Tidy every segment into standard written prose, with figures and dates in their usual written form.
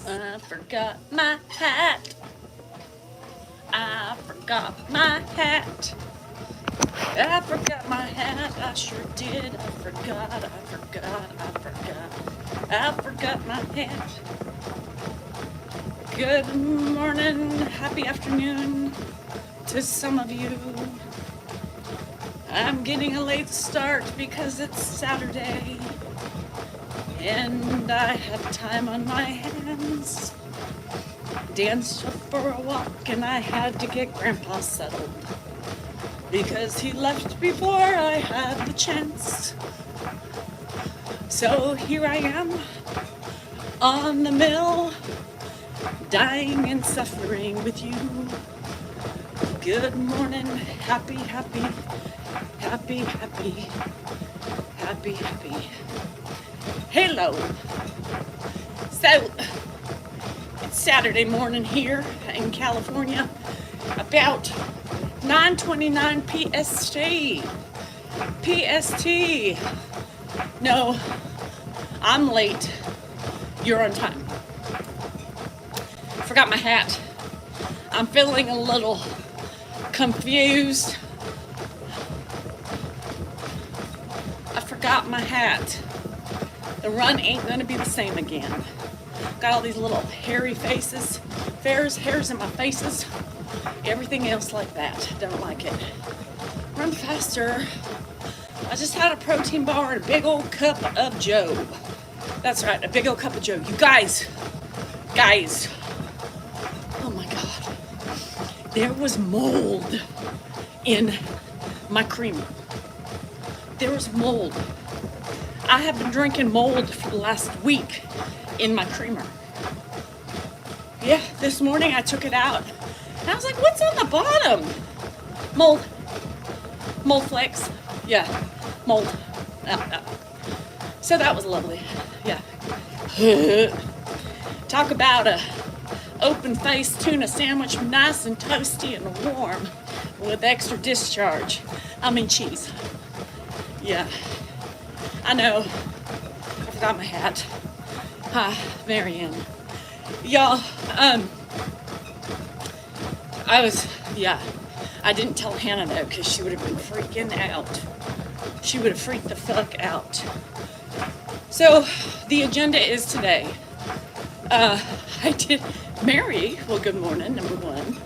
I forgot my hat. I forgot my hat. I forgot my hat. I sure did. I forgot. I forgot my hat. Good morning. Happy afternoon to some of you. I'm getting a late start because it's Saturday and I have time on my hands. Danced for a walk and I had to get Grandpa settled because he left before I had the chance. So here I am on the mill, dying and suffering with you. Good morning, happy. Hello. So, it's Saturday morning here in California, about 9:29 PST. PST. No, I'm late. You're on time. Forgot my hat. I'm feeling a little confused. I forgot my hat. The run ain't gonna be the same again. Got all these little hairy faces, hairs in my faces, everything else like that. Don't like it. Run faster. I just had a protein bar and a big old cup of Joe. That's right, a big old cup of Joe. You guys, oh my God. There was mold in my creamer. There was mold. I have been drinking mold for the last week in my creamer. Yeah, this morning I took it out and I was like, what's on the bottom? Mold flakes. Yeah, mold. So that was lovely. Yeah. Talk about a open-faced tuna sandwich, nice and toasty and warm with extra discharge. I mean cheese. Yeah. I know. I forgot my hat. Hi, Marianne. Y'all, I didn't tell Hannah though, because she would have been freaking out. She would have freaked the fuck out. So, the agenda is today. I did Mary, well, good morning, number one.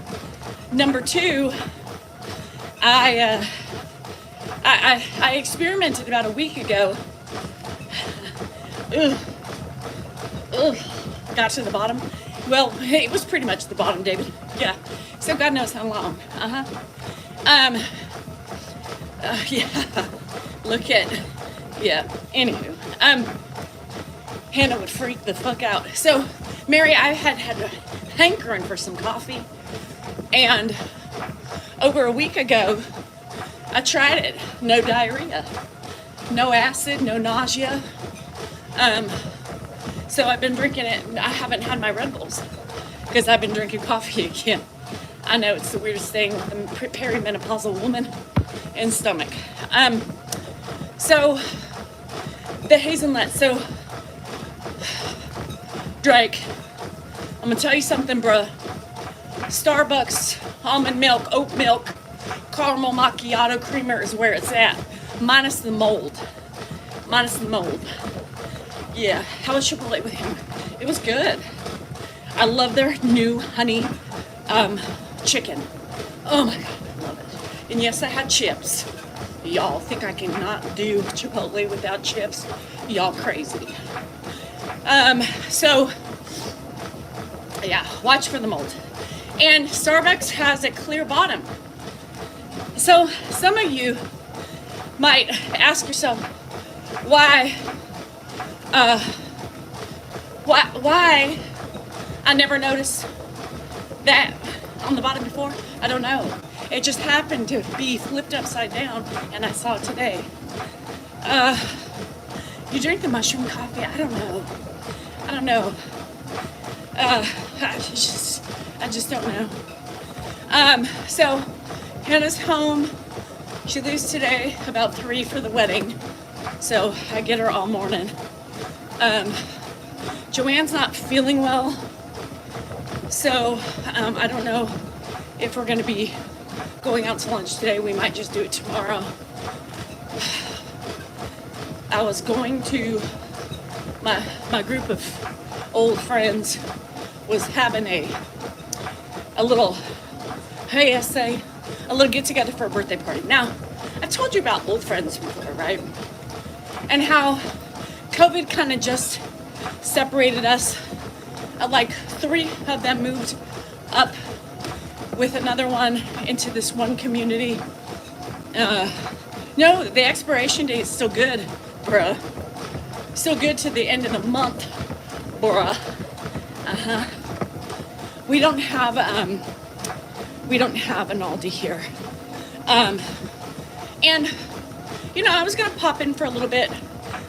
Number two, I experimented about a week ago. Got to the bottom. Well, it was pretty much the bottom, David. Yeah. So God knows how long. Yeah. Look at. Yeah. Anywho, Hannah would freak the fuck out. So, Mary, I had a hankering for some coffee, and over a week ago, I tried it. No diarrhea, no acid, no nausea. So I've been drinking it. I haven't had my Red Bulls because I've been drinking coffee again. I know it's the weirdest thing with the perimenopausal woman and stomach. So the hazelnut. So Drake, I'm gonna tell you something, bruh. Starbucks almond milk, oat milk, caramel macchiato creamer is where it's at, minus the mold. Yeah, how was Chipotle with him? It was good. I love their new honey chicken. Oh my God, I love it. And yes, I had chips. Y'all think I cannot do Chipotle without chips? Y'all crazy. So yeah, watch for the mold. And Starbucks has a clear bottom. So some of you might ask yourself, why I never noticed that on the bottom before? I don't know. It just happened to be flipped upside down and I saw it today. You drink the mushroom coffee? I don't know. I just don't know. So Hannah's home. She leaves today about 3 for the wedding. So I get her all morning. Joanne's not feeling well, so I don't know if we're gonna be going out to lunch today. We might just do it tomorrow. I was going to, my group of old friends was having a little, a little get together for a birthday party. Now, I've told you about old friends before, right? And how COVID kind of just separated us. Like 3 of them moved up with another one into this one community. No, the expiration date is still good, bruh. Still good to the end of the month, bruh. We don't have an Aldi here. And you know, I was gonna pop in for a little bit.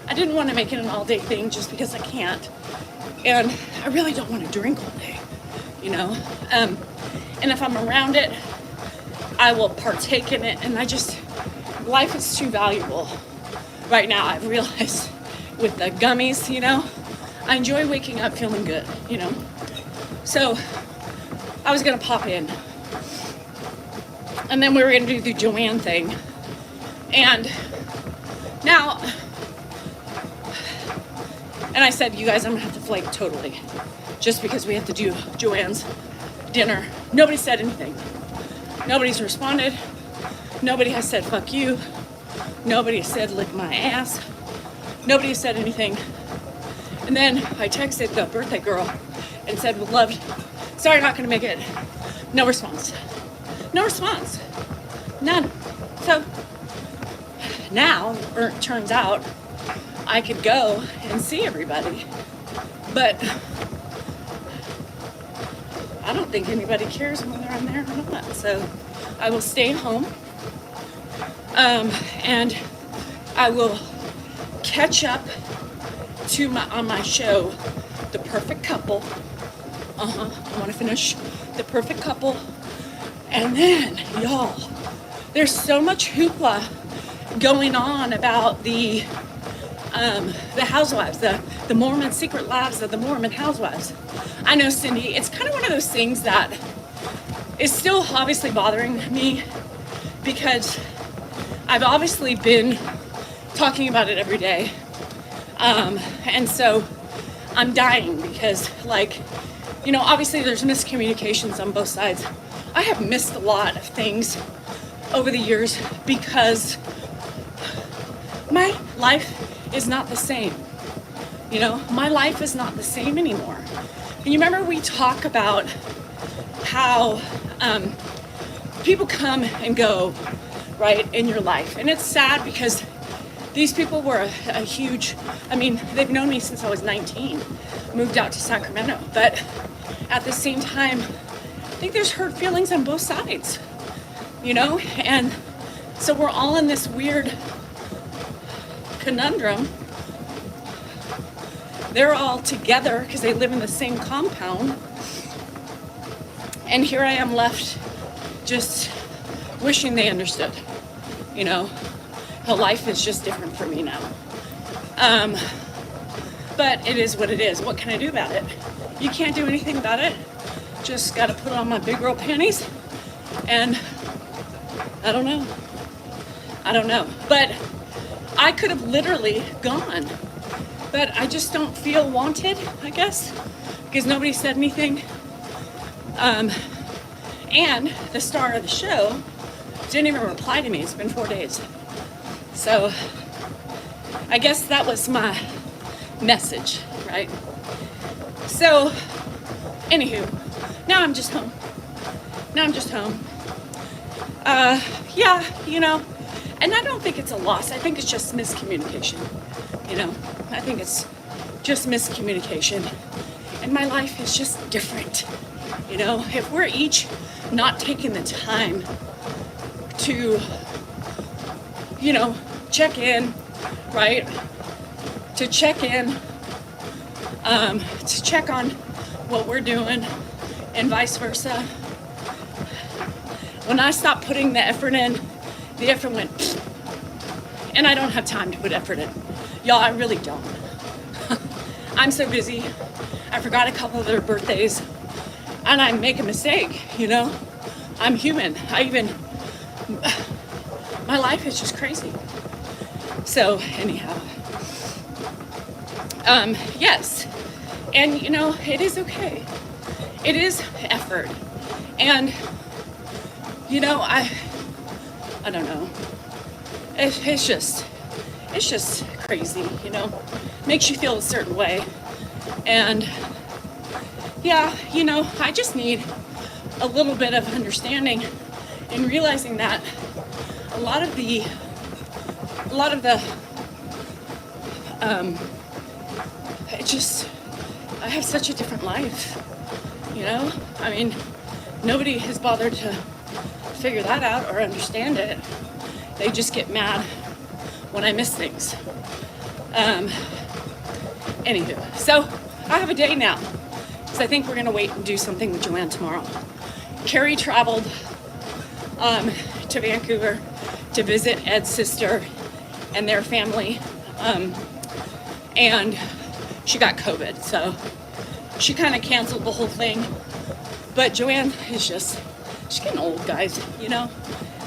I didn't want to make it an all-day thing just because I can't. And I really don't want to drink all day, you know. And if I'm around it, I will partake in it. And life is too valuable right now. I've realized with the gummies, you know, I enjoy waking up feeling good, you know. So I was gonna pop in, and then we were gonna do the Joanne thing. And now, and I said, you guys, I'm gonna have to flake totally, just because we have to do Joanne's dinner. Nobody said anything. Nobody's responded. Nobody has said fuck you. Nobody has said lick my ass. Nobody has said anything. And then I texted the birthday girl and said, would love, sorry, not gonna make it. No response. No response. None. So now, it turns out, I could go and see everybody, but I don't think anybody cares whether I'm there or not. So I will stay home, and I will catch up on my show, The Perfect Couple. I want to finish The Perfect Couple, and then y'all, there's so much hoopla going on about the housewives, the Mormon secret lives of the Mormon housewives. I know, Cindy, it's kind of one of those things that is still obviously bothering me, because I've obviously been talking about it every day. And so I'm dying because, like, you know, obviously there's miscommunications on both sides. I have missed a lot of things over the years because my life is not the same. You know, my life is not the same anymore. And you remember we talk about how people come and go, right, in your life. And it's sad because these people were a huge, I mean, they've known me since I was 19, moved out to Sacramento. But at the same time, I think there's hurt feelings on both sides, you know? And so we're all in this weird conundrum. They're all together because they live in the same compound. And here I am left just wishing they understood, you know, how life is just different for me now. But it is what it is. What can I do about it? You can't do anything about it. Just got to put on my big girl panties. And I don't know. But I could have literally gone. But I just don't feel wanted, I guess, because nobody said anything. And the star of the show didn't even reply to me. It's been 4 days. So I guess that was my message, right? So, anywho, now I'm just home. Yeah, you know, and I don't think it's a loss. I think it's just miscommunication, you know. I think it's just miscommunication. And my life is just different, you know. If we're each not taking the time to, you know, check in, right? To check in, to check on what we're doing and vice versa. When I stopped putting the effort in, the effort went, and I don't have time to put effort in. Y'all, I really don't. I'm so busy. I forgot a couple of their birthdays, and I make a mistake, you know? I'm human. My life is just crazy. So anyhow, yes. And you know, it is okay. It is effort. And you know, I don't know. It's just crazy, you know? Makes you feel a certain way. And yeah, you know, I just need a little bit of understanding and realizing that a lot of the I have such a different life, you know? I mean, nobody has bothered to figure that out or understand it. They just get mad when I miss things. Anywho, so I have a day now, because I think we're gonna wait and do something with Joanne tomorrow. Carrie traveled to Vancouver to visit Ed's sister and their family, and she got COVID, so she kind of canceled the whole thing. But Joanne is she's getting old, guys, you know?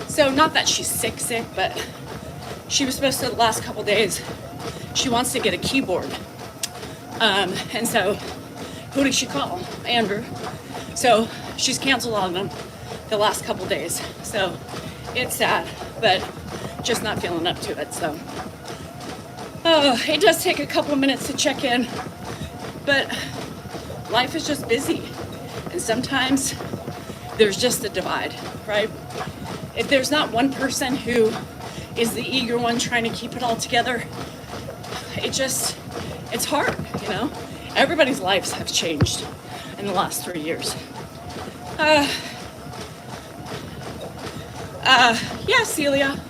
So not that she's sick, but she was supposed to the last couple days, she wants to get a keyboard. And so who did she call? Andrew. So she's canceled on them the last couple days. So it's sad, but just not feeling up to it, so. It does take a couple minutes to check in, but life is just busy. And sometimes there's just a divide, right? If there's not one person who is the eager one trying to keep it all together, it's hard, you know? Everybody's lives have changed in the last 3 years. Yeah, Celia,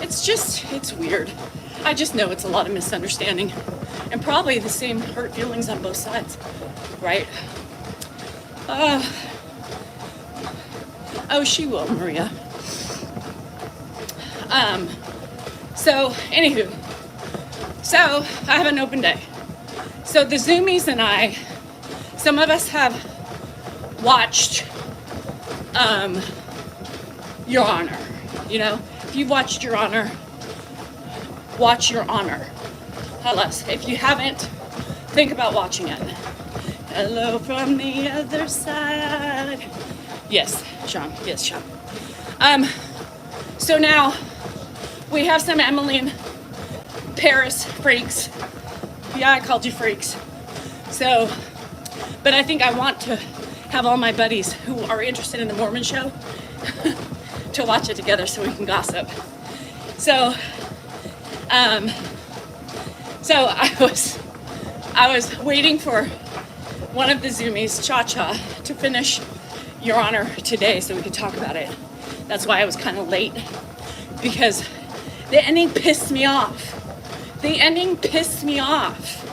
it's weird. I just know it's a lot of misunderstanding and probably the same hurt feelings on both sides, right? Oh, she will, Maria. So, anywho, so I have an open day. So the Zoomies and I, some of us have watched Your Honor. You know, if you've watched Your Honor, watch Your Honor. Plus, if you haven't, think about watching it. Hello from the other side. Yes, Sean. Yes, Sean. So now we have some Emily and Paris freaks. Yeah, I called you freaks. So, but I think I want to have all my buddies who are interested in the Mormon show to watch it together so we can gossip. So, I was waiting for one of the Zoomies, Cha-Cha, to finish Your Honor today so we could talk about it. That's why I was kind of late, because the ending pissed me off. The ending pissed me off.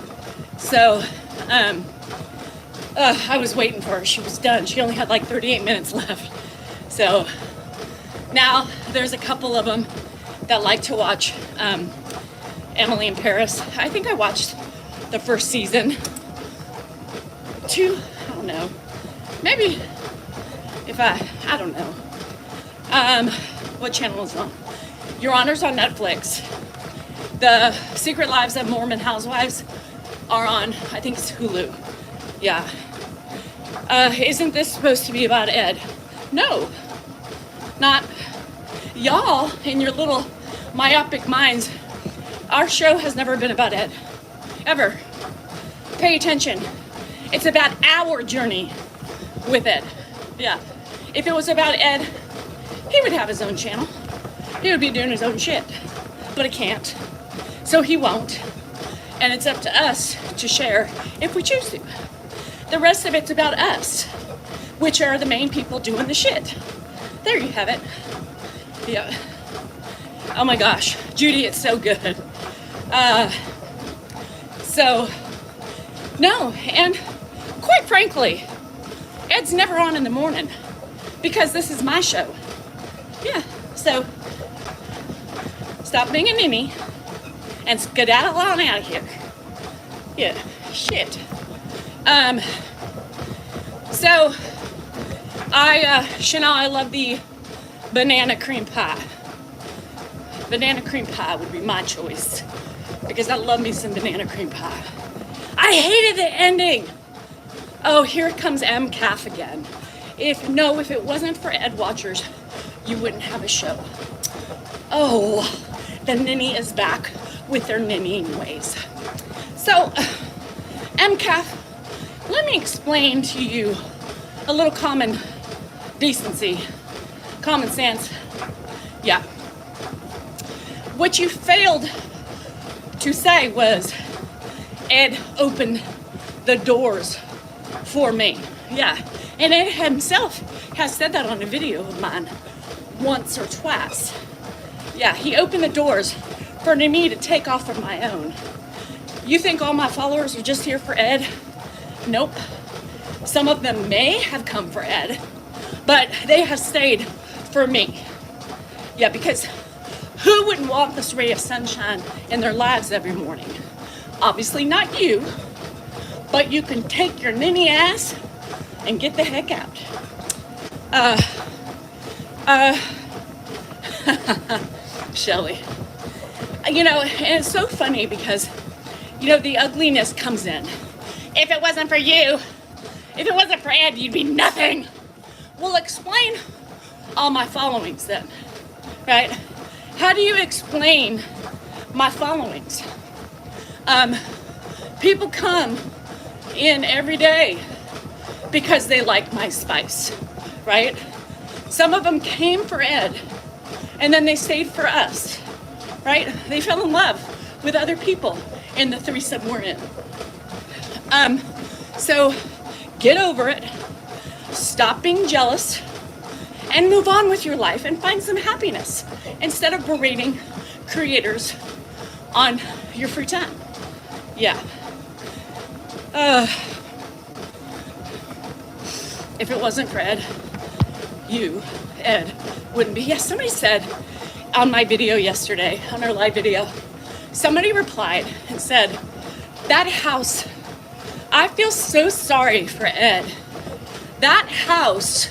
So, I was waiting for her. She was done. She only had like 38 minutes left. So, now there's a couple of them that like to watch Emily in Paris. I think I watched the first season. I don't know. Maybe if I don't know. What channel is it on? Your Honor's on Netflix. The Secret Lives of Mormon Housewives are on, I think it's Hulu. Yeah. Isn't this supposed to be about Ed? No. Not y'all in your little myopic minds. Our show has never been about Ed. Ever. Pay attention. It's about our journey with Ed. Yeah. If it was about Ed, he would have his own channel. He would be doing his own shit. But he can't. So he won't. And it's up to us to share if we choose to. The rest of it's about us, which are the main people doing the shit. There you have it. Yeah. Oh my gosh. Judy, it's so good. No, and quite frankly, Ed's never on in the morning because this is my show. Yeah, so stop being a ninny and skedaddle on out of here. Yeah, shit. So Chanel, I love the banana cream pie. Banana cream pie would be my choice because I love me some banana cream pie. I hated the ending. Oh, here comes MCAF again. If it wasn't for Ed Watchers, you wouldn't have a show. Oh, the ninny is back with their ninnying ways. So, MCAF, let me explain to you a little common decency, common sense. Yeah. What you failed to say was, Ed opened the doors for me. Yeah. And Ed himself has said that on a video of mine once or twice. Yeah, he opened the doors for me to take off on my own. You think all my followers are just here for Ed? Nope. Some of them may have come for Ed, but they have stayed for me. Yeah, because who wouldn't want this ray of sunshine in their lives every morning? Obviously not you, but you can take your ninny ass and get the heck out. Shelly. And it's so funny because, the ugliness comes in. If it wasn't for you, if it wasn't for Ed, you'd be nothing. Well, explain all my followings then, right? How do you explain my followings? People come in every day because they like my spice, right? Some of them came for Ed, and then they stayed for us, right? They fell in love with other people in the threesome we're in. So get over it, stop being jealous, and move on with your life and find some happiness instead of berating creators on your free time. Yeah. If it wasn't for Ed, Ed, wouldn't be. Yes, somebody said on my video yesterday, on our live video, somebody replied and said, that house, I feel so sorry for Ed. That house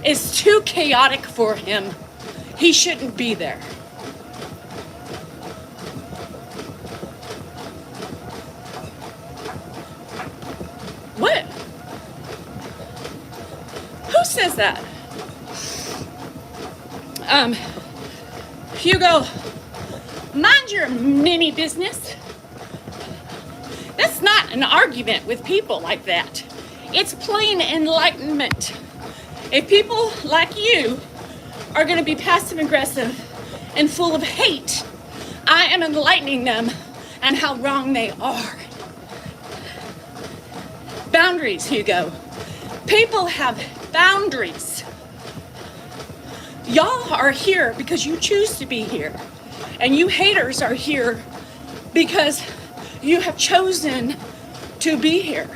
is too chaotic for him. He shouldn't be there. What? Who says that? Hugo, mind your ninny business. That's not an argument with people like that. It's plain enlightenment. If people like you are going to be passive aggressive and full of hate, I am enlightening them on how wrong they are. Boundaries, Hugo. People have boundaries. Y'all are here because you choose to be here. And you haters are here because you have chosen to be here.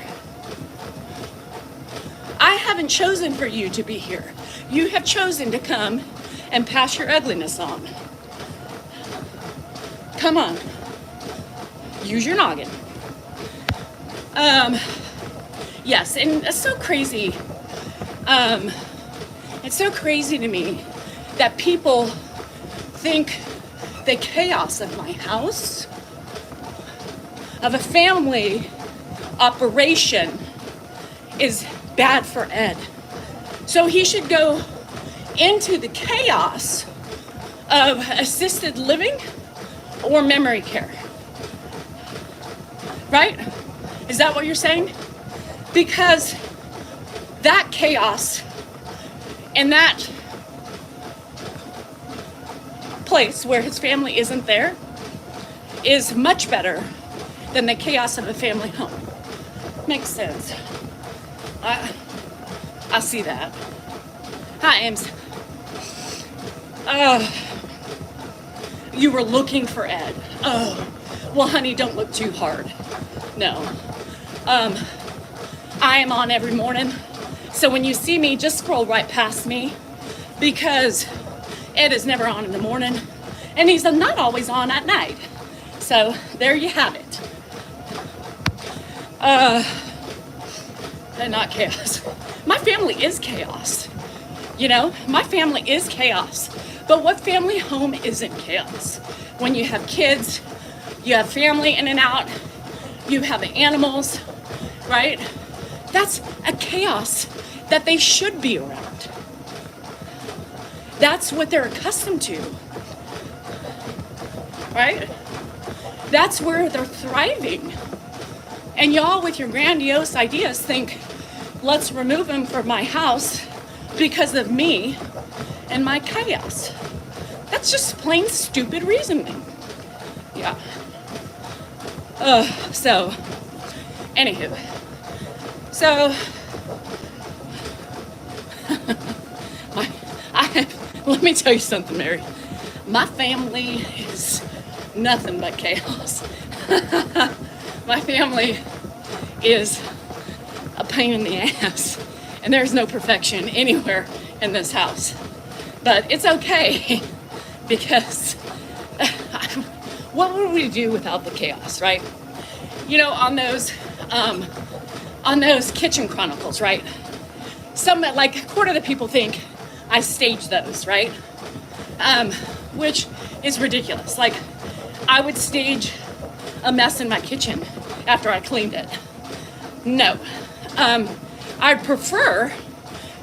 I haven't chosen for you to be here. You have chosen to come and pass your ugliness on. Come on. Use your noggin. Yes, and it's so crazy. It's so crazy to me that people think the chaos of my house, of a family operation, is bad for Ed. So he should go into the chaos of assisted living or memory care. Right? Is that what you're saying? Because that chaos and that place where his family isn't there is much better than the chaos of a family home. Makes sense. I see that. Hi, Ames. You were looking for Ed. Oh, well, honey, don't look too hard. No. I am on every morning. So when you see me, just scroll right past me because Ed is never on in the morning and he's not always on at night. So there you have it. And not chaos. My family is chaos. You know, my family is chaos. But what family home isn't chaos? When you have kids, you have family in and out, you have animals, right? That's a chaos that they should be around. That's what they're accustomed to, right? That's where they're thriving. And y'all with your grandiose ideas think, let's remove them from my house because of me and my chaos. That's just plain stupid reasoning. Yeah. So, anywho. So, let me tell you something, Mary. My family is nothing but chaos. My family is a pain in the ass, and there's no perfection anywhere in this house. But it's okay, because what would we do without the chaos, right? You know, on those kitchen chronicles, right? Like a quarter of the people think I staged those, right? Which is ridiculous. Like, I would stage a mess in my kitchen after I cleaned it. No. I'd prefer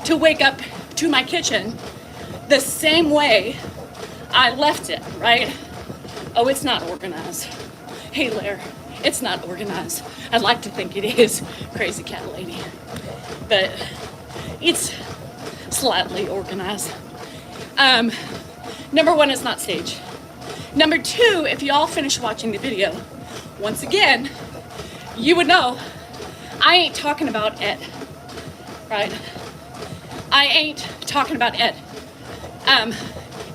to wake up to my kitchen the same way I left it, right? Oh, it's not organized. Hey, Lair, it's not organized. I'd like to think it is, crazy cat lady. But it's slightly organized. Number one, it's not staged. Number two, if y'all finish watching the video, once again, you would know I ain't talking about Ed, right? I ain't talking about Ed.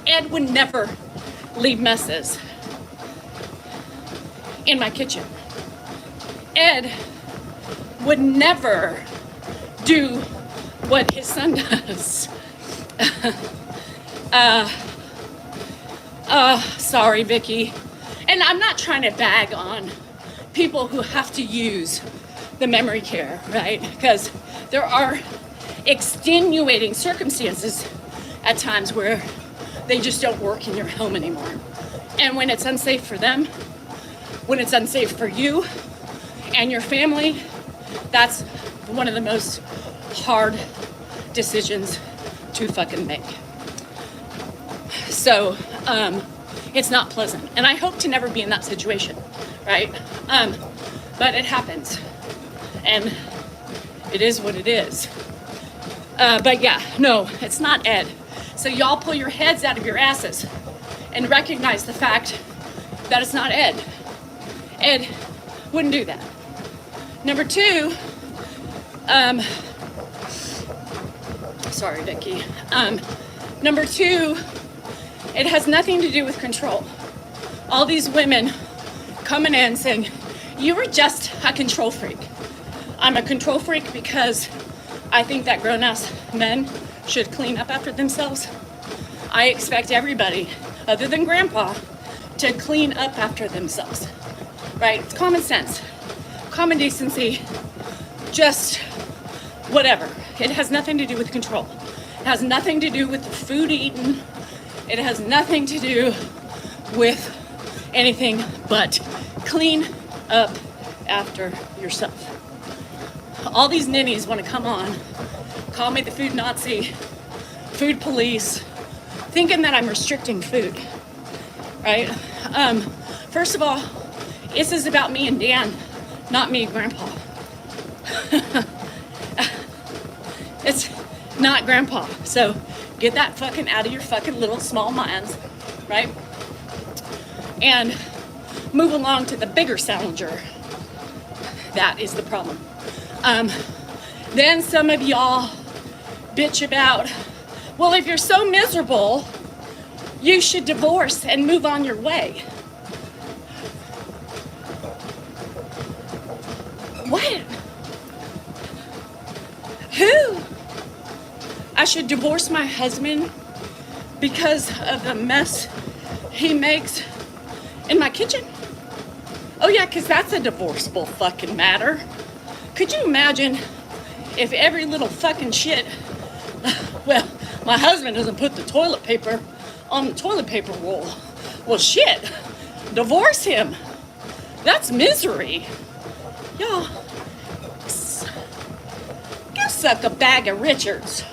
Ed would never leave messes in my kitchen. Ed would never do what his son does. Sorry, Vicky. And I'm not trying to bag on people who have to use the memory care, right? Because there are extenuating circumstances at times where they just don't work in your home anymore. And when it's unsafe for them, when it's unsafe for you and your family, that's one of the most hard decisions to fucking make. So, it's not pleasant. And I hope to never be in that situation, right? But it happens. And it is what it is. But yeah, no, it's not Ed. So y'all pull your heads out of your asses and recognize the fact that it's not Ed. Ed wouldn't do that. Number two, sorry, Vicky. Number two, it has nothing to do with control. All these women coming in saying, you were just a control freak. I'm a control freak because I think that grown-ass men should clean up after themselves. I expect everybody, other than grandpa, to clean up after themselves, right? It's common sense, common decency, just whatever. It has nothing to do with control. It has nothing to do with the food eaten. It has nothing to do with anything but clean up after yourself. All these ninnies want to come on, call me the food Nazi, food police, thinking that I'm restricting food, right? First of all, this is about me and Dan, not me and Grandpa. It's not Grandpa. So get that fucking out of your fucking little small minds, right? And move along to the bigger Salinger. That is the problem. Then some of y'all bitch about, well, if you're so miserable, you should divorce and move on your way. What? Who? I should divorce my husband because of the mess he makes in my kitchen? Oh yeah, because that's a divorceable fucking matter. Could you imagine if every little fucking shit, well, my husband doesn't put the toilet paper on the toilet paper roll. Well, shit, divorce him. That's misery. Y'all, go suck a bag of Richards.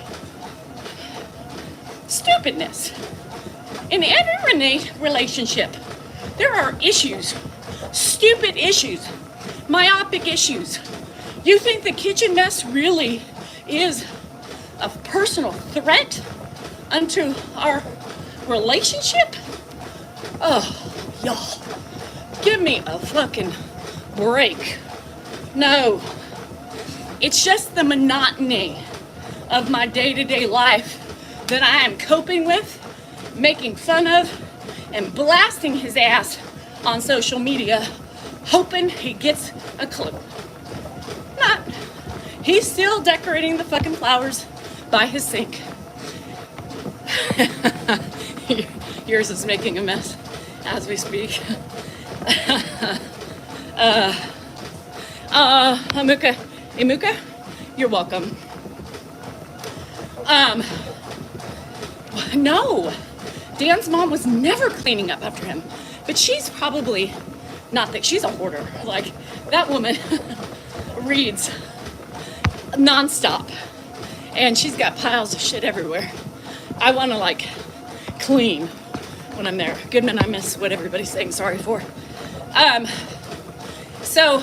Stupidness. In every relationship, there are issues. Stupid issues. Myopic issues. You think the kitchen mess really is a personal threat unto our relationship? Oh, y'all, give me a fucking break. No, it's just the monotony of my day-to-day life that I am coping with, making fun of, and blasting his ass on social media, hoping he gets a clue. Not. He's still decorating the fucking flowers by his sink. Yours is making a mess as we speak. Imuka, you're welcome. No, Dan's mom was never cleaning up after him, but she's probably not that she's a hoarder. Like, that woman reads nonstop, and she's got piles of shit everywhere. I want to like clean when I'm there. Goodman, I miss what everybody's saying sorry for. So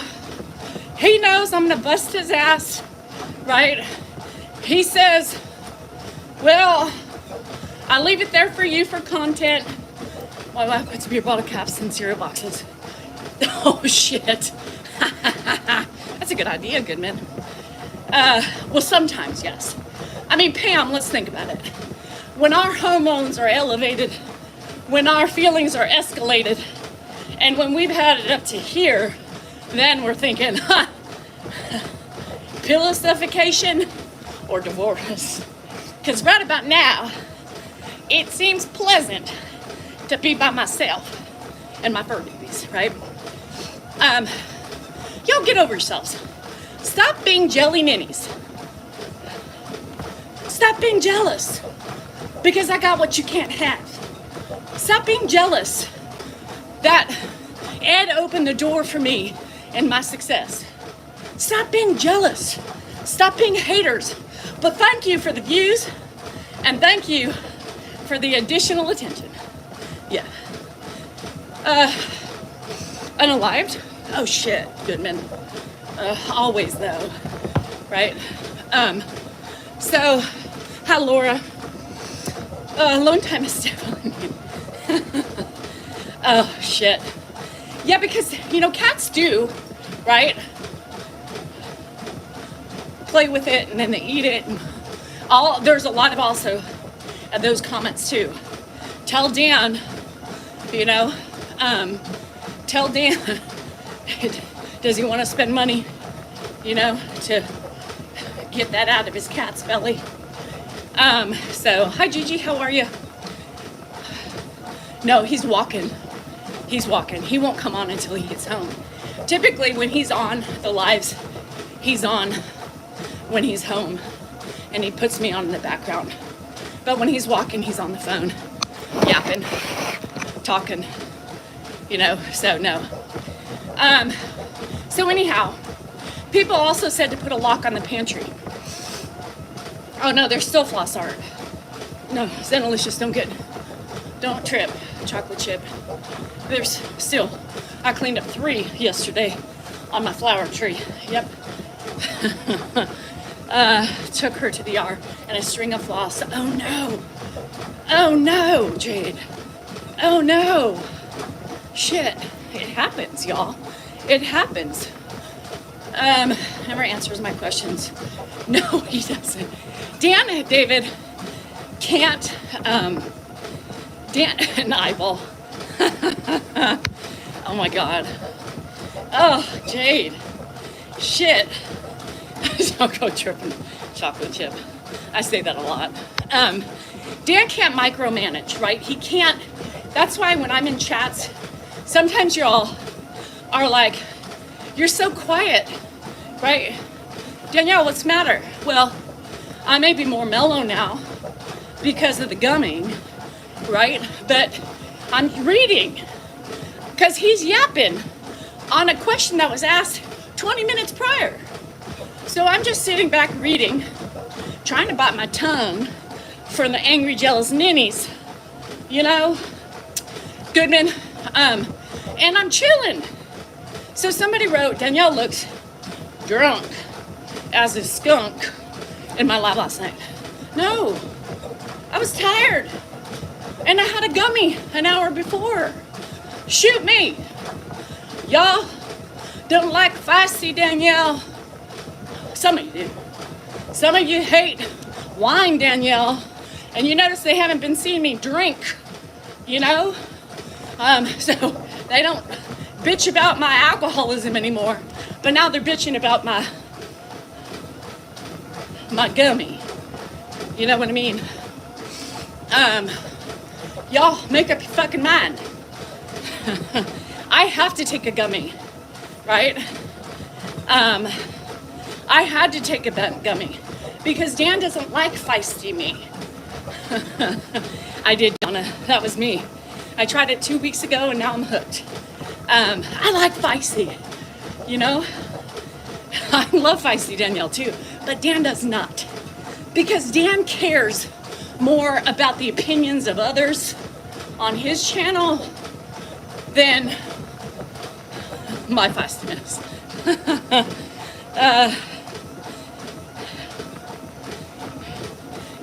he knows I'm gonna bust his ass, right? He says, well, I'll leave it there for you for content. My wife puts beer bottle caps in cereal boxes. Oh shit. That's a good idea, Goodman. Well, sometimes, yes. I mean, Pam, let's think about it. When our hormones are elevated, when our feelings are escalated, and when we've had it up to here, then we're thinking, pillow suffocation or divorce. Because right about now, it seems pleasant to be by myself and my fur babies, right? Y'all get over yourselves. Stop being jelly ninnies. Stop being jealous because I got what you can't have. Stop being jealous that Ed opened the door for me and my success. Stop being jealous. Stop being haters. But thank you for the views and thank you for the additional attention. Yeah. Unalived? Oh shit, Goodman. Always though, right? So, hi Laura. Alone time is definitely oh shit. Yeah, because, you know, cats do, right? Play with it and then they eat it. And there's a lot of also of those comments too. Tell Dan, you know, tell Dan, does he want to spend money, you know, to get that out of his cat's belly? So, hi Gigi, how are you? No, he's walking. He's walking. He won't come on until he gets home. Typically, when he's on the lives, he's on when he's home, and he puts me on in the background. But when he's walking, he's on the phone, yapping, talking, you know, so no. So anyhow, people also said to put a lock on the pantry. Oh no, there's still floss art. No, Zenalicious, don't trip, chocolate chip. There's still, I cleaned up 3 yesterday on my flower tree, yep. Took her to the yard and a string of floss. Oh no, Jade. Oh no. Shit, it happens, y'all. It happens. Never answers my questions. No, he doesn't. David can't, Dan and eyeball. Oh my God. Oh, Jade. Shit. Don't go tripping, chocolate chip. I say that a lot. Dan can't micromanage, right? He can't. That's why when I'm in chats, sometimes you all are like, you're so quiet, right? Danielle, what's the matter? Well, I may be more mellow now because of the gumming, right? But I'm reading because he's yapping on a question that was asked 20 minutes prior. So I'm just sitting back reading, trying to bite my tongue from the angry, jealous ninnies, you know, Goodman, and I'm chilling. So somebody wrote, Danielle looks drunk as a skunk in my lap last night. No, I was tired, and I had a gummy an hour before. Shoot me. Y'all don't like feisty Danielle. Some of you do. Some of you hate wine Danielle, and you notice they haven't been seeing me drink, you know? So they don't bitch about my alcoholism anymore, but now they're bitching about my gummy. You know what I mean? Y'all make up your fucking mind. I have to take a gummy, right? I had to take a gummy because Dan doesn't like feisty me. I did, Donna. That was me. I tried it 2 weeks ago and now I'm hooked. I like feisty, you know? I love feisty Danielle too, but Dan does not. Because Dan cares more about the opinions of others on his channel than my feistiness.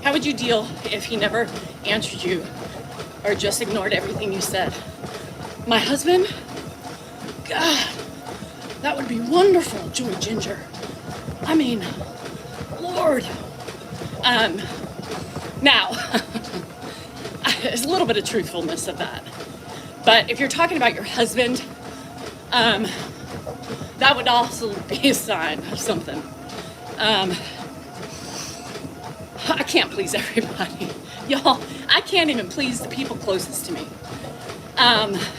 How would you deal if he never answered you or just ignored everything you said? My husband? God, that would be wonderful, Joy Ginger. I mean, Lord. Now, there's a little bit of truthfulness of that. But if you're talking about your husband, that would also be a sign of something. I can't please everybody. Y'all, I can't even please the people closest to me.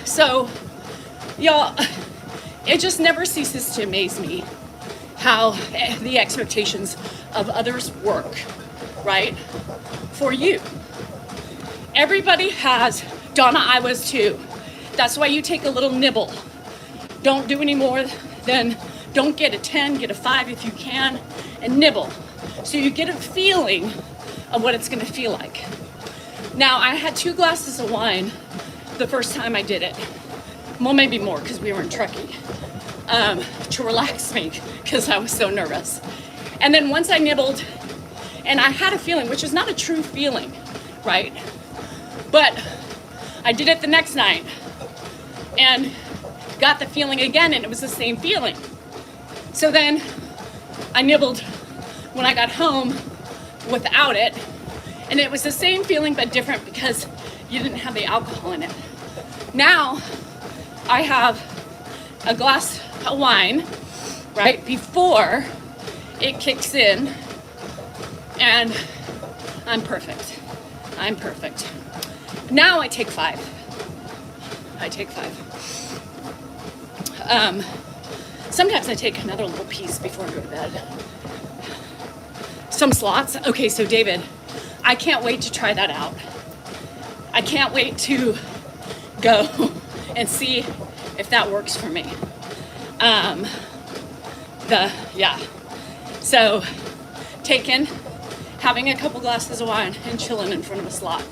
So, y'all, it just never ceases to amaze me how the expectations of others work, right? For you. Everybody has, Donna, I was too. That's why you take a little nibble. Don't do any more than, don't get a 10, get a 5 if you can, and nibble. So you get a feeling of what it's gonna feel like. Now, I had 2 glasses of wine the first time I did it. Well, maybe more, because we were in Truckee, to relax me, because I was so nervous. And then once I nibbled, and I had a feeling, which is not a true feeling, right? But I did it the next night, and got the feeling again, and it was the same feeling. So then I nibbled when I got home without it, and it was the same feeling but different because you didn't have the alcohol in it. Now I have a glass of wine right before it kicks in, and I'm perfect. I'm perfect. Now I take 5. I take 5. Sometimes I take another little piece before I go to bed. Some slots. Okay, so David, I can't wait to try that out. I can't wait to go and see if that works for me. So having a couple glasses of wine and chilling in front of a slot.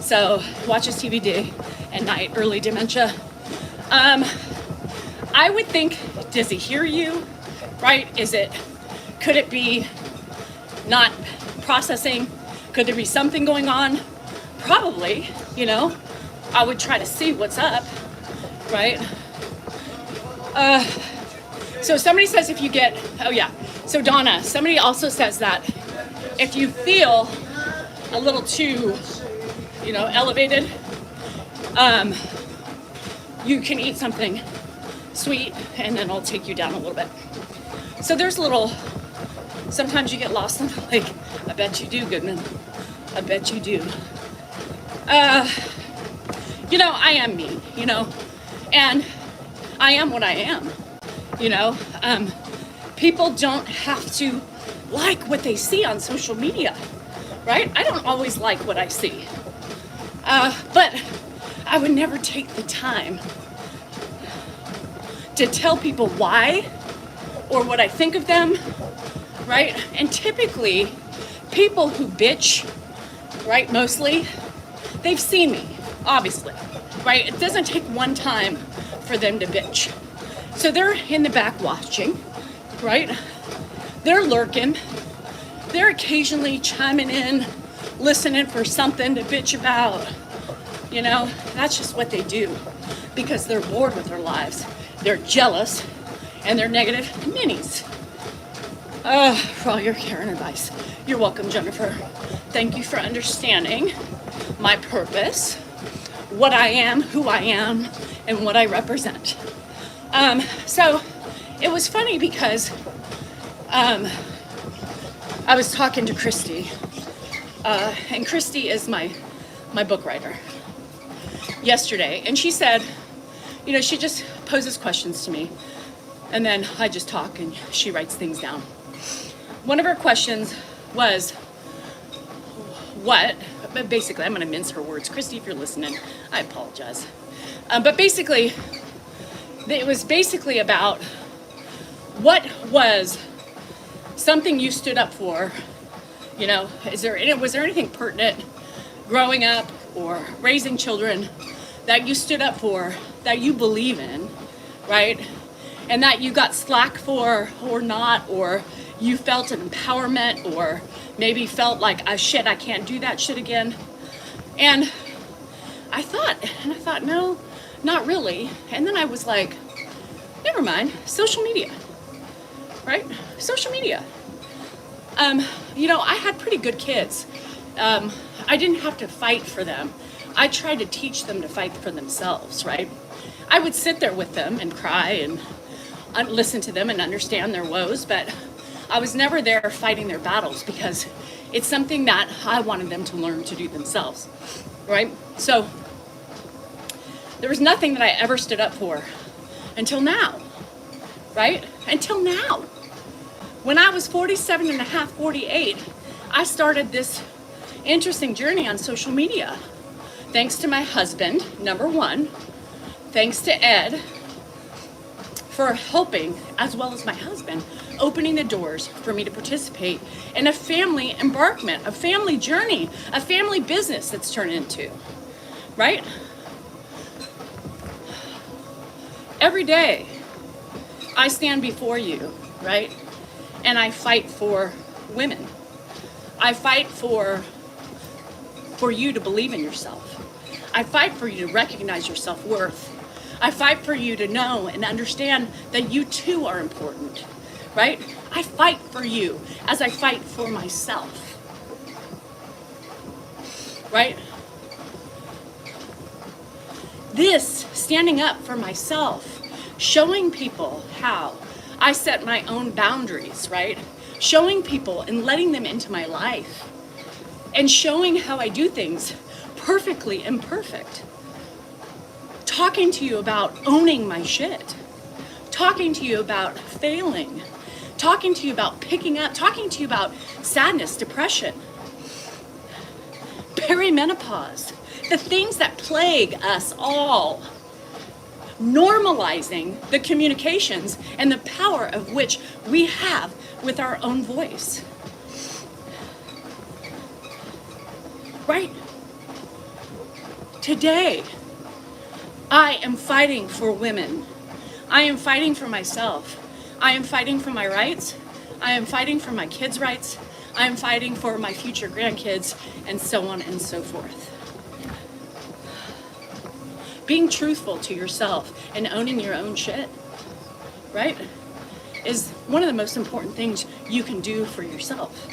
So watches TV day and night, early dementia. I would think, does he hear you, right? Could it be not processing? Could there be something going on? Probably, you know. I would try to see what's up, right? So somebody says if you get, so Donna, somebody also says that if you feel a little too, elevated, you can eat something sweet and then it'll take you down a little bit. So there's sometimes you get lost in the lake. I bet you do, Goodman. I bet you do. I am me, and I am what I am, People don't have to like what they see on social media, right? I don't always like what I see. But I would never take the time to tell people why or what I think of them, right? And typically, people who bitch, right, mostly, they've seen me, obviously, right? It doesn't take one time for them to bitch. So they're in the back watching, right? They're lurking. They're occasionally chiming in, listening for something to bitch about. You know, that's just what they do because they're bored with their lives. They're jealous and they're negative ninnies. For all your care and advice. You're welcome, Jennifer. Thank you for understanding my purpose, what I am, who I am, and what I represent. So it was funny because I was talking to Christy, and Christy is my book writer, yesterday, and she said, you know, she just poses questions to me, and then I just talk and she writes things down. One of her questions was, but basically, I'm going to mince her words. Christy, if you're listening, I apologize. But basically, it was basically about what was something you stood up for. You know, was there anything pertinent growing up or raising children that you stood up for, that you believe in, right? And that you got slack for or not, or you felt an empowerment, or maybe felt like, oh, shit, I can't do that shit again. And I thought, no, not really. And then I was like, never mind, social media, right? Social media. You know, I had pretty good kids. I didn't have to fight for them. I tried to teach them to fight for themselves, right? I would sit there with them and cry and listen to them and understand their woes, but I was never there fighting their battles because it's something that I wanted them to learn to do themselves, right? So there was nothing that I ever stood up for until now, right? Until now. When I was 47 and a half, 48, I started this interesting journey on social media. Thanks to my husband, number one. Thanks to Ed for helping, as well as my husband, opening the doors for me to participate in a family embarkment, a family journey, a family business that's turned into, right? Every day, I stand before you, right? And I fight for women. I fight for you to believe in yourself. I fight for you to recognize your self-worth. I fight for you to know and understand that you too are important, right? I fight for you as I fight for myself, right? This, standing up for myself, showing people how I set my own boundaries, right? Showing people and letting them into my life and showing how I do things perfectly imperfect. Talking to you about owning my shit. Talking to you about failing. Talking to you about picking up. Talking to you about sadness, depression, perimenopause, the things that plague us all. Normalizing the communications and the power of which we have with our own voice. Right? Today, I am fighting for women. I am fighting for myself. I am fighting for my rights. I am fighting for my kids' rights. I am fighting for my future grandkids, and so on and so forth. Being truthful to yourself and owning your own shit, right, is one of the most important things you can do for yourself.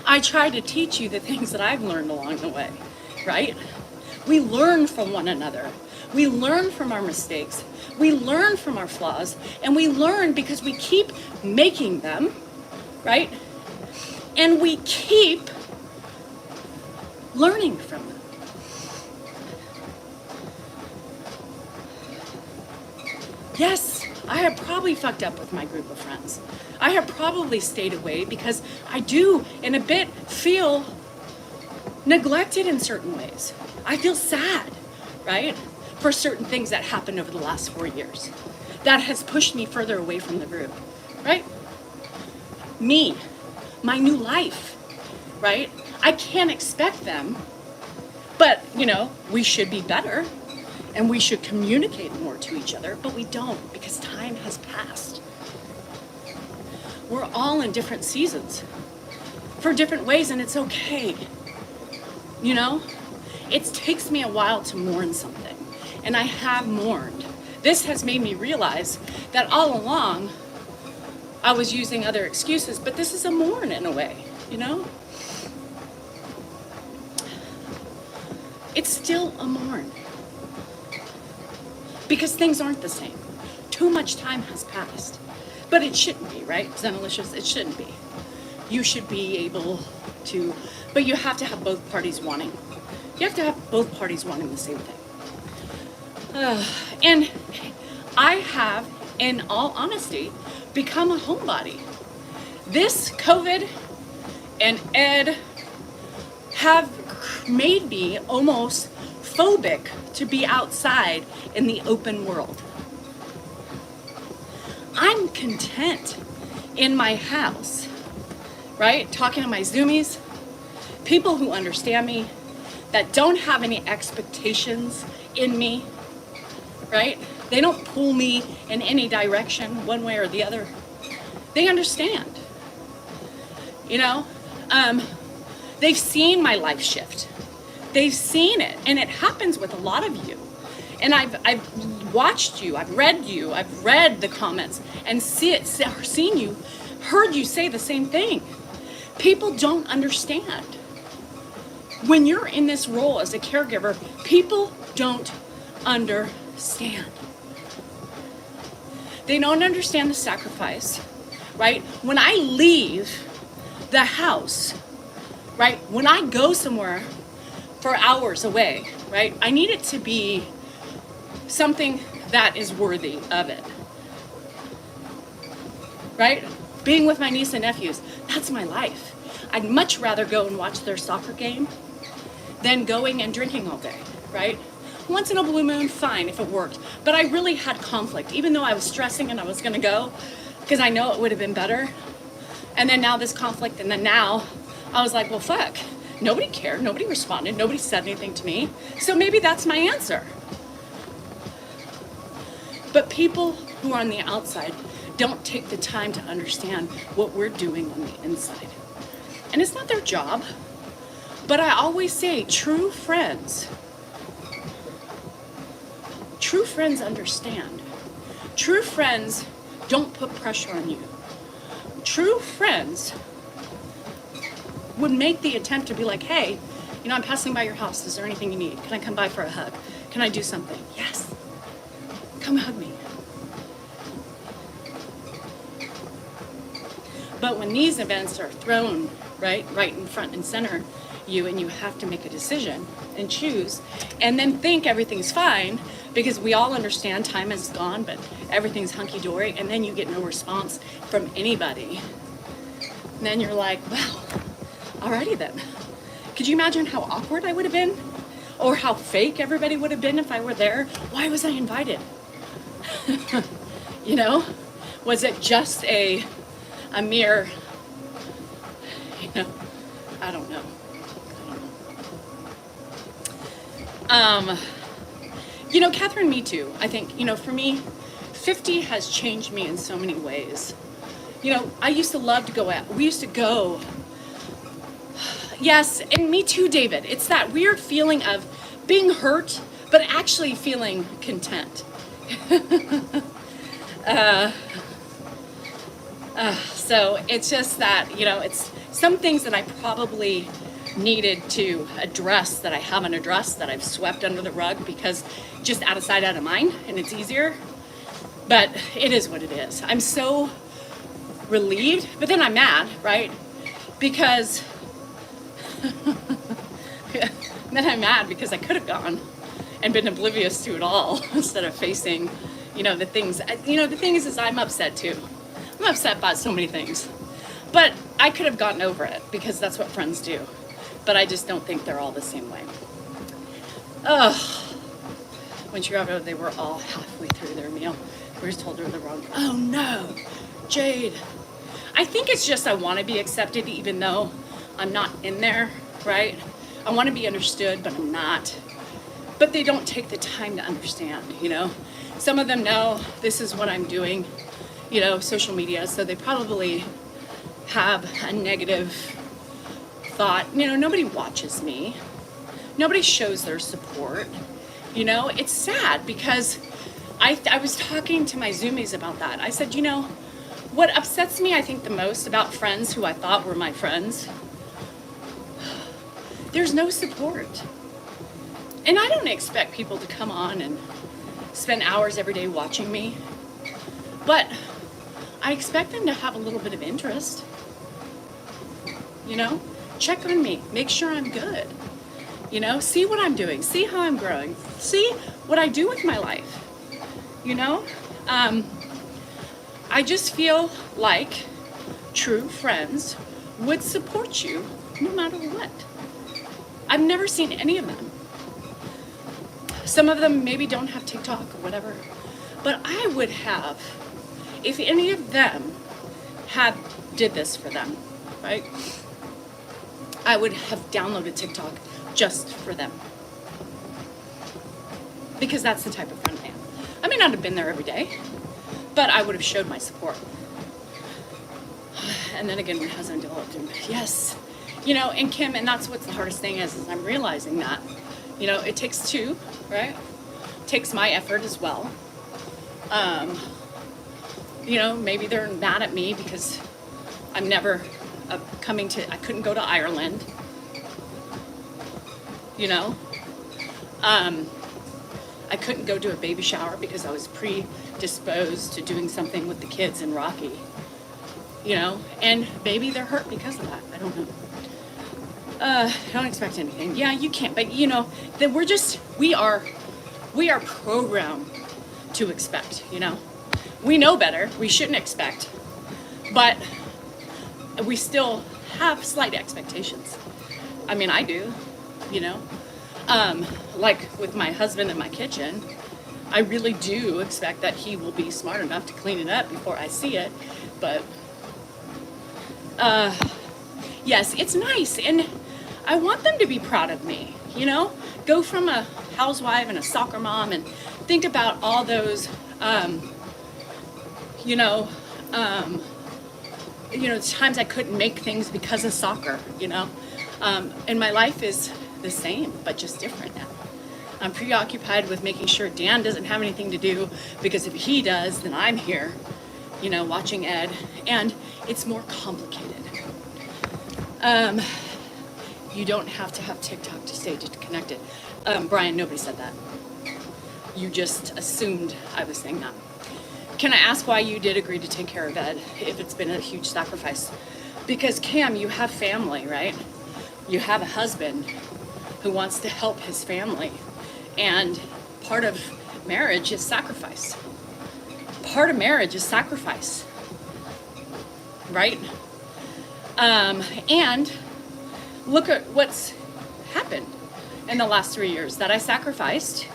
I try to teach you the things that I've learned along the way, right? We learn from one another. We learn from our mistakes. We learn from our flaws. And we learn because we keep making them, right? And we keep learning from them. Yes, I have probably fucked up with my group of friends. I have probably stayed away because I do, in a bit, feel neglected in certain ways. I feel sad, right? For certain things that happened over the last 4 years. That has pushed me further away from the group, right? Me, my new life, right? I can't expect them, but, we should be better and we should communicate more to each other, but we don't because time has passed. We're all in different seasons for different ways, and it's okay. It takes me a while to mourn something, and I have mourned. This has made me realize that all along I was using other excuses, but this is a mourn in a way, It's still a mourn because things aren't the same. Too much time has passed, but it shouldn't be, right? Zenalicious, it shouldn't be. You should be able to, but you have to have both parties wanting. You have to have both parties wanting the same thing. And I have, in all honesty, become a homebody. This COVID and Ed have made me almost phobic to be outside in the open world. I'm content in my house, right? Talking to my Zoomies, people who understand me, that don't have any expectations in me, right? They don't pull me in any direction, one way or the other. They understand, They've seen my life shift. They've seen it, and it happens with a lot of you. And I've watched you, I've read the comments, and seen you, heard you say the same thing. People don't understand. When you're in this role as a caregiver, people don't understand. They don't understand the sacrifice, right? When I leave the house, right? When I go somewhere for hours away, right? I need it to be something that is worthy of it, right? Being with my niece and nephews, that's my life. I'd much rather go and watch their soccer game than going and drinking all day, right? Once in a blue moon, fine, if it worked. But I really had conflict, even though I was stressing and I was gonna go, because I know it would have been better. And then now this conflict, and then now I was like, well, fuck. Nobody cared, nobody responded, nobody said anything to me. So maybe that's my answer. But people who are on the outside don't take the time to understand what we're doing on the inside. And it's not their job. But I always say, true friends understand. True friends don't put pressure on you. True friends would make the attempt to be like, hey, I'm passing by your house. Is there anything you need? Can I come by for a hug? Can I do something? Yes. Come hug me. But when these events are thrown right in front and center you, and you have to make a decision and choose, and then think everything's fine, because we all understand time is gone, but everything's hunky-dory, and then you get no response from anybody. And then you're like, well, alrighty then. Could you imagine how awkward I would have been? Or how fake everybody would have been if I were there? Why was I invited? Was it just a mere, I don't know. Catherine, me too. I think, for me, 50 has changed me in so many ways. I used to love to go out. We used to go. Yes, and me too, David. It's that weird feeling of being hurt, but actually feeling content. So it's just that, it's some things that I probably needed to address that I haven't addressed, that I've swept under the rug because just out of sight, out of mind, and it's easier. But it is what it is. I'm so relieved, but then I'm mad, right? Because then I'm mad because I could have gone and been oblivious to it all instead of facing, The things, the thing is I'm upset too. I'm upset about so many things. But I could have gotten over it because that's what friends do. But I just don't think they're all the same way. Ugh. When she got over, they were all halfway through their meal. We just told her the wrong, oh no, Jade. I think it's just I want to be accepted even though I'm not in there, right? I want to be understood, but I'm not. But they don't take the time to understand, Some of them know this is what I'm doing, social media, so they probably have a negative thought. Nobody watches me. Nobody shows their support. It's sad because I was talking to my Zoomies about that. I said, what upsets me, I think, the most about friends who I thought were my friends, there's no support. And I don't expect people to come on and spend hours every day watching me, but I expect them to have a little bit of interest. Check on me, make sure I'm good. See what I'm doing, see how I'm growing, see what I do with my life. I just feel like true friends would support you no matter what. I've never seen any of them. Some of them maybe don't have TikTok or whatever, but I would have, if any of them did this for them, right? I would have downloaded TikTok just for them. Because that's the type of friend I am. I may not have been there every day, but I would have showed my support. And then again, my husband developed him. Yes. And Kim, and that's what's the hardest thing is I'm realizing that, it takes two, right? It takes my effort as well. Maybe they're mad at me because I'm never I couldn't go to Ireland. I couldn't go to a baby shower because I was predisposed to doing something with the kids in Rocky, and maybe they're hurt because of that. I don't know. I don't expect anything. Yeah, you can't, but that we are programmed to expect, We know better, we shouldn't expect, but we still have slight expectations. I mean, I do, like with my husband in my kitchen, I really do expect that he will be smart enough to clean it up before I see it, but yes, it's nice, and I want them to be proud of me, go from a housewife and a soccer mom and think about all those, times I couldn't make things because of soccer, and my life is the same, but just different now. I'm preoccupied with making sure Dan doesn't have anything to do, because if he does, then I'm here, watching Ed, and it's more complicated. You don't have to have TikTok to stay connected. Brian, nobody said that. You just assumed I was saying that. Can I ask why you did agree to take care of Ed if it's been a huge sacrifice? Because Cam, you have family, right? You have a husband who wants to help his family. And part of marriage is sacrifice. Part of marriage is sacrifice, right? And look at what's happened in the last 3 years, that I sacrificed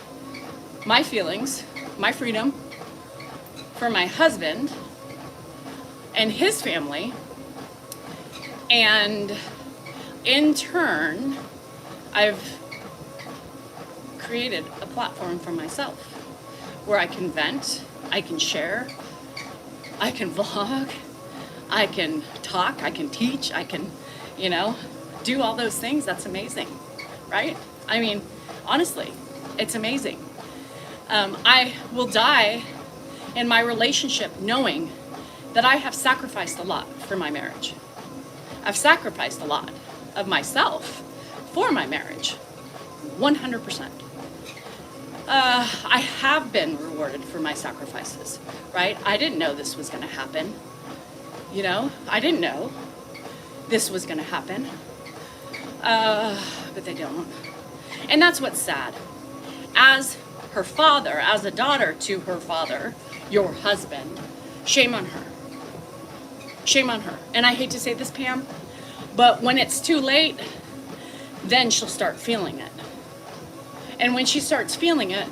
my feelings, my freedom for my husband and his family. And in turn, I've created a platform for myself where I can vent, I can share, I can vlog, I can talk, I can teach, I can, do all those things. That's amazing, right? I mean, honestly, it's amazing. I will die in my relationship knowing that I have sacrificed a lot for my marriage. I've sacrificed a lot of myself for my marriage, 100%. I have been rewarded for my sacrifices, right? I didn't know this was going to happen. I didn't know this was going to happen. But they don't. And that's what's sad. As her father, as a daughter to her father, your husband, shame on her. Shame on her. And I hate to say this, Pam, but when it's too late, then she'll start feeling it. And when she starts feeling it,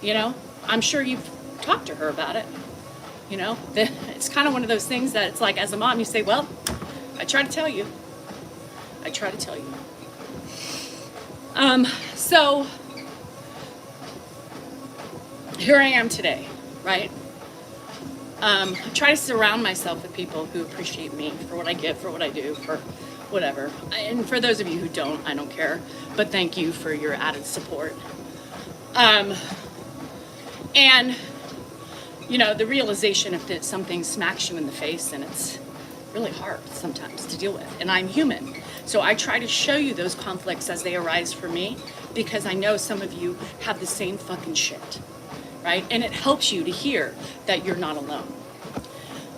you know, I'm sure you've talked to her about it. You know, it's kind of one of those things that it's like, as a mom, you say, well, I try to tell you. I try to tell you. So here I am today, right? I try to surround myself with people who appreciate me for what I give, for what I do, for whatever. And for those of you who don't, I don't care. But thank you for your added support. And, you know, the realization of that something smacks you in the face, and it's really hard sometimes to deal with. And I'm human. So I try to show you those conflicts as they arise for me, because I know some of you have the same fucking shit, right? And it helps you to hear that you're not alone.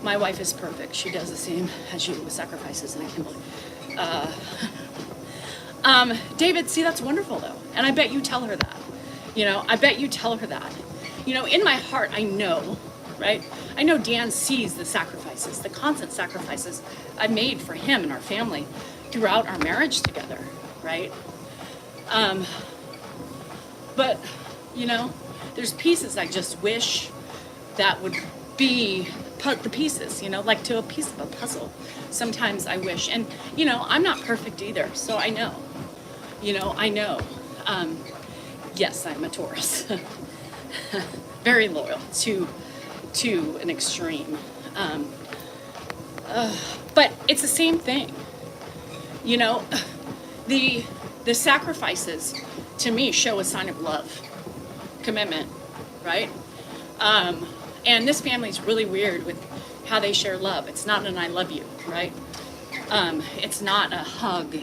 My wife is perfect. She does the same as you with sacrifices, and I can't believe. David, see, that's wonderful though. And I bet you tell her that. You know, I bet you tell her that. You know, in my heart, I know, right? I know Dan sees the sacrifices, the constant sacrifices I made for him and our family throughout our marriage together, right? But, you know, there's pieces I just wish that would be the pieces, you know, like to a piece of a puzzle. Sometimes I wish, and, you know, I'm not perfect either, so I know, you know, I know. Yes, I'm a Taurus. Very loyal to an extreme. But it's the same thing. You know, the sacrifices to me show a sign of love, commitment, right? And this family's really weird with how they share love. It's not an I love you, right? It's not a hug.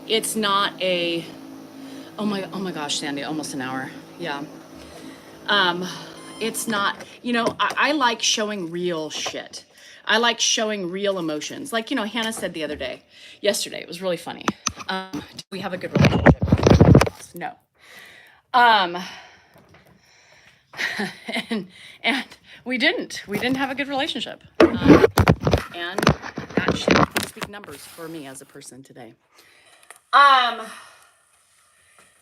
It's not a, oh my gosh, Sandy, almost an hour. Yeah. It's not, you know, I like showing real shit. I like showing real emotions. Like, you know, Hannah said yesterday, it was really funny. Do we have a good relationship? No. And we didn't have a good relationship. And that should speak numbers for me as a person today.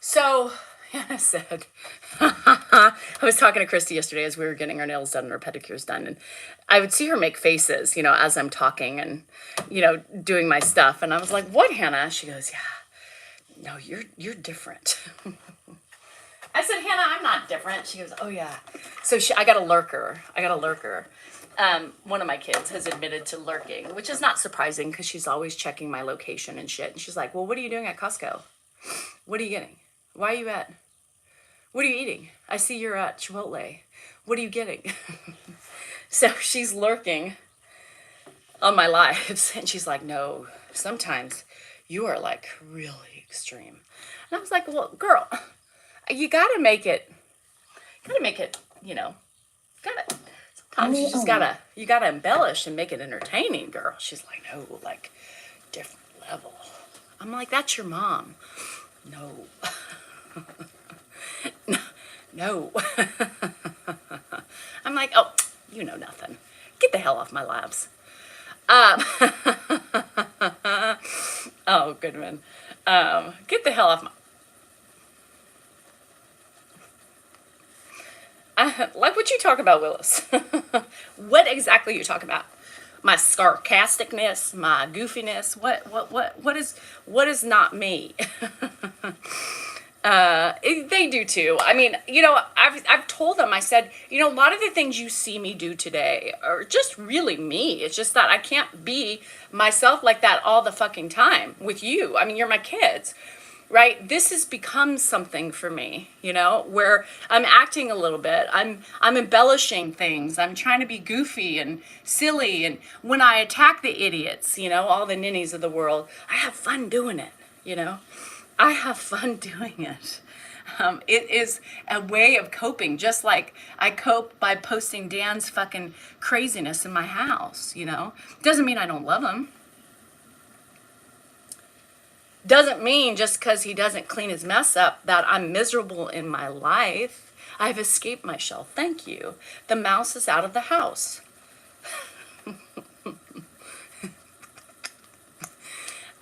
So Hannah said, I was talking to Christy yesterday as we were getting our nails done and our pedicures done, and I would see her make faces, you know, as I'm talking and, you know, doing my stuff. And I was like, what, Hannah? She goes, yeah, no, you're different. I said, Hannah, I'm not different. She goes, oh yeah. So I got a lurker. One of my kids has admitted to lurking, which is not surprising because she's always checking my location and shit. And she's like, well, what are you doing at Costco? What are you getting? Why are you at? What are you eating? I see you're at Chipotle. What are you getting? So she's lurking on my lives. And she's like, no, sometimes you are like really extreme. And I was like, well, girl, you gotta make it, you know, sometimes you gotta embellish and make it entertaining, girl. She's like, no, like different level. I'm like, that's your mom. No. No. I'm like, oh, you know nothing. Get the hell off my laps. Oh, Goodman. Get the hell off my... like what you talk about, Willis. What exactly you talk about? My sarcasticness, my goofiness. What is not me? They do too. I mean, you know, I've told them, I said, you know, a lot of the things you see me do today are just really me. It's just that I can't be myself like that all the fucking time with you. I mean, you're my kids, right? This has become something for me, you know, where I'm acting a little bit. I'm embellishing things. I'm trying to be goofy and silly. And when I attack the idiots, you know, all the ninnies of the world, I have fun doing it, you know. I have fun doing it. It is a way of coping, just like I cope by posting Dan's fucking craziness in my house, you know. Doesn't mean I don't love him. Doesn't mean just because he doesn't clean his mess up that I'm miserable in my life. I've escaped my shell. Thank you. The mouse is out of the house.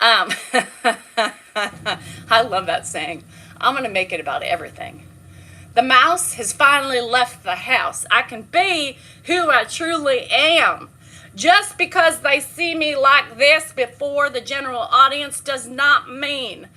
I love that saying. I'm going to make it about everything. The mouse has finally left the house. I can be who I truly am. Just because they see me like this before the general audience does not mean.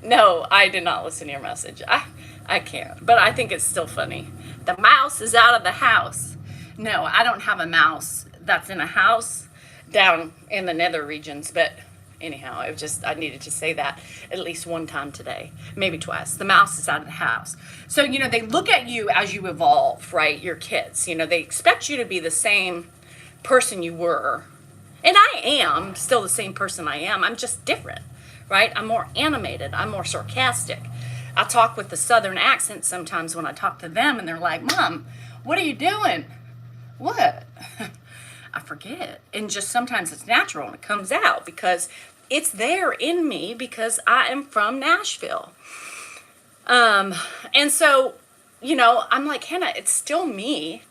No, I did not listen to your message. I can't, but I think it's still funny. The mouse is out of the house. No, I don't have a mouse that's in a house down in the nether regions, but anyhow, I needed to say that at least one time today, maybe twice. The mouse is out of the house. So, they look at you as you evolve, right? Your kids, they expect you to be the same person you were. And I am still the same person I am. I'm just different, right? I'm more animated. I'm more sarcastic. I talk with the Southern accent sometimes when I talk to them, and they're like, Mom, what are you doing? What? I forget. And just sometimes it's natural and it comes out because it's there in me because I am from Nashville. And so, I'm like, Hannah, it's still me.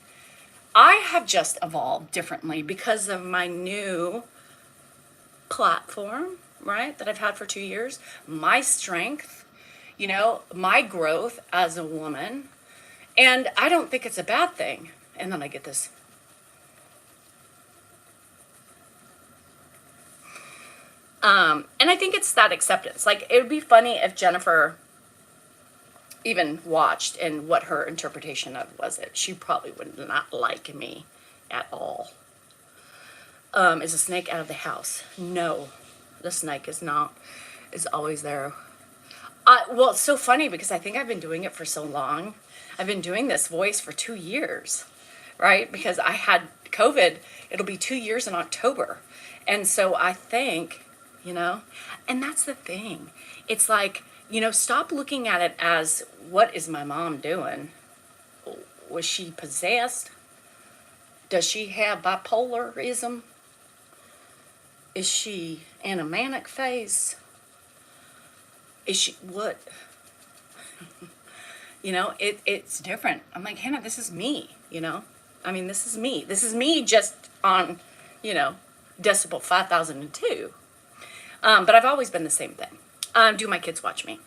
I have just evolved differently because of my new platform, right, that I've had for 2 years, my strength, my growth as a woman. And I don't think it's a bad thing. And then I get this. And I think it's that acceptance. Like, it would be funny if Jennifer even watched and what her interpretation of was it. She probably would not like me at all. Is a snake out of the house? No, the snake is not. It's always there. Well, it's so funny because I think I've been doing it for so long. I've been doing this voice for 2 years, right? Because I had COVID. It'll be 2 years in October. And so I think, and that's the thing. It's like, stop looking at it as, what is my mom doing? Was she possessed? Does she have bipolarism? Is she in a manic phase? Is she what? It's different. I'm like, Hannah, this is me, this is me. This is me just on, decibel 5002. But I've always been the same thing. Do my kids watch me?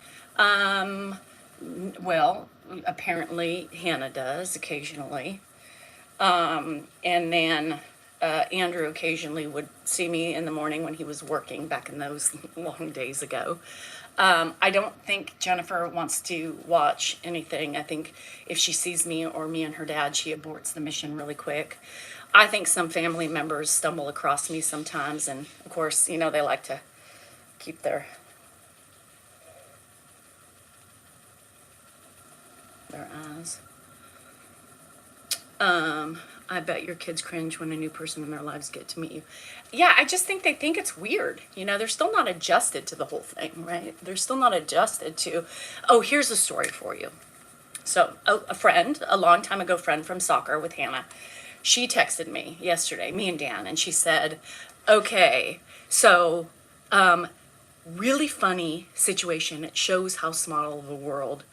Well, apparently Hannah does occasionally. And then Andrew occasionally would see me in the morning when he was working back in those long days ago. I don't think Jennifer wants to watch anything. I think if she sees me or me and her dad, she aborts the mission really quick. I think some family members stumble across me sometimes, and of course, they like to keep their eyes. I bet your kids cringe when a new person in their lives get to meet you. Yeah, I just think they think it's weird. They're still not adjusted to the whole thing, right? They're still not adjusted to, here's a story for you. So a friend, a long time ago friend from soccer with Hannah, she texted me yesterday, me and Dan, and she said, okay, so really funny situation. It shows how small of a world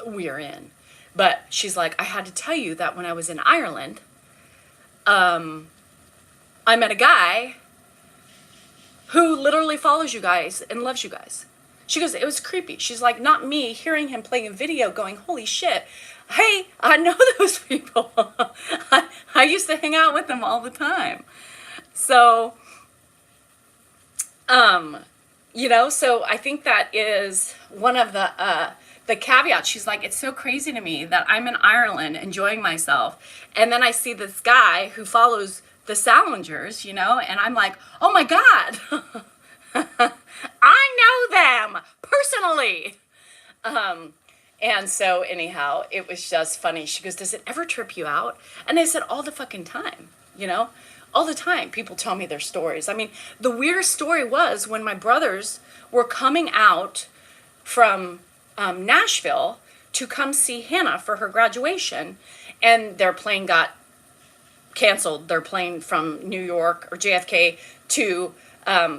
we're in. But she's like, I had to tell you that when I was in Ireland, I met a guy who literally follows you guys and loves you guys. She goes, it was creepy. She's like, not me hearing him playing a video going, holy shit. Hey, I know those people. I used to hang out with them all the time. So, so I think that is one of the caveat. She's like, it's so crazy to me that I'm in Ireland enjoying myself, and then I see this guy who follows the Salingers, and I'm like, oh my God, I know them personally. And so anyhow, it was just funny. She goes, does it ever trip you out? And I said, all the fucking time, all the time. People tell me their stories. I mean, the weirdest story was when my brothers were coming out from Nashville to come see Hannah for her graduation, and their plane got canceled. Their plane from New York or JFK to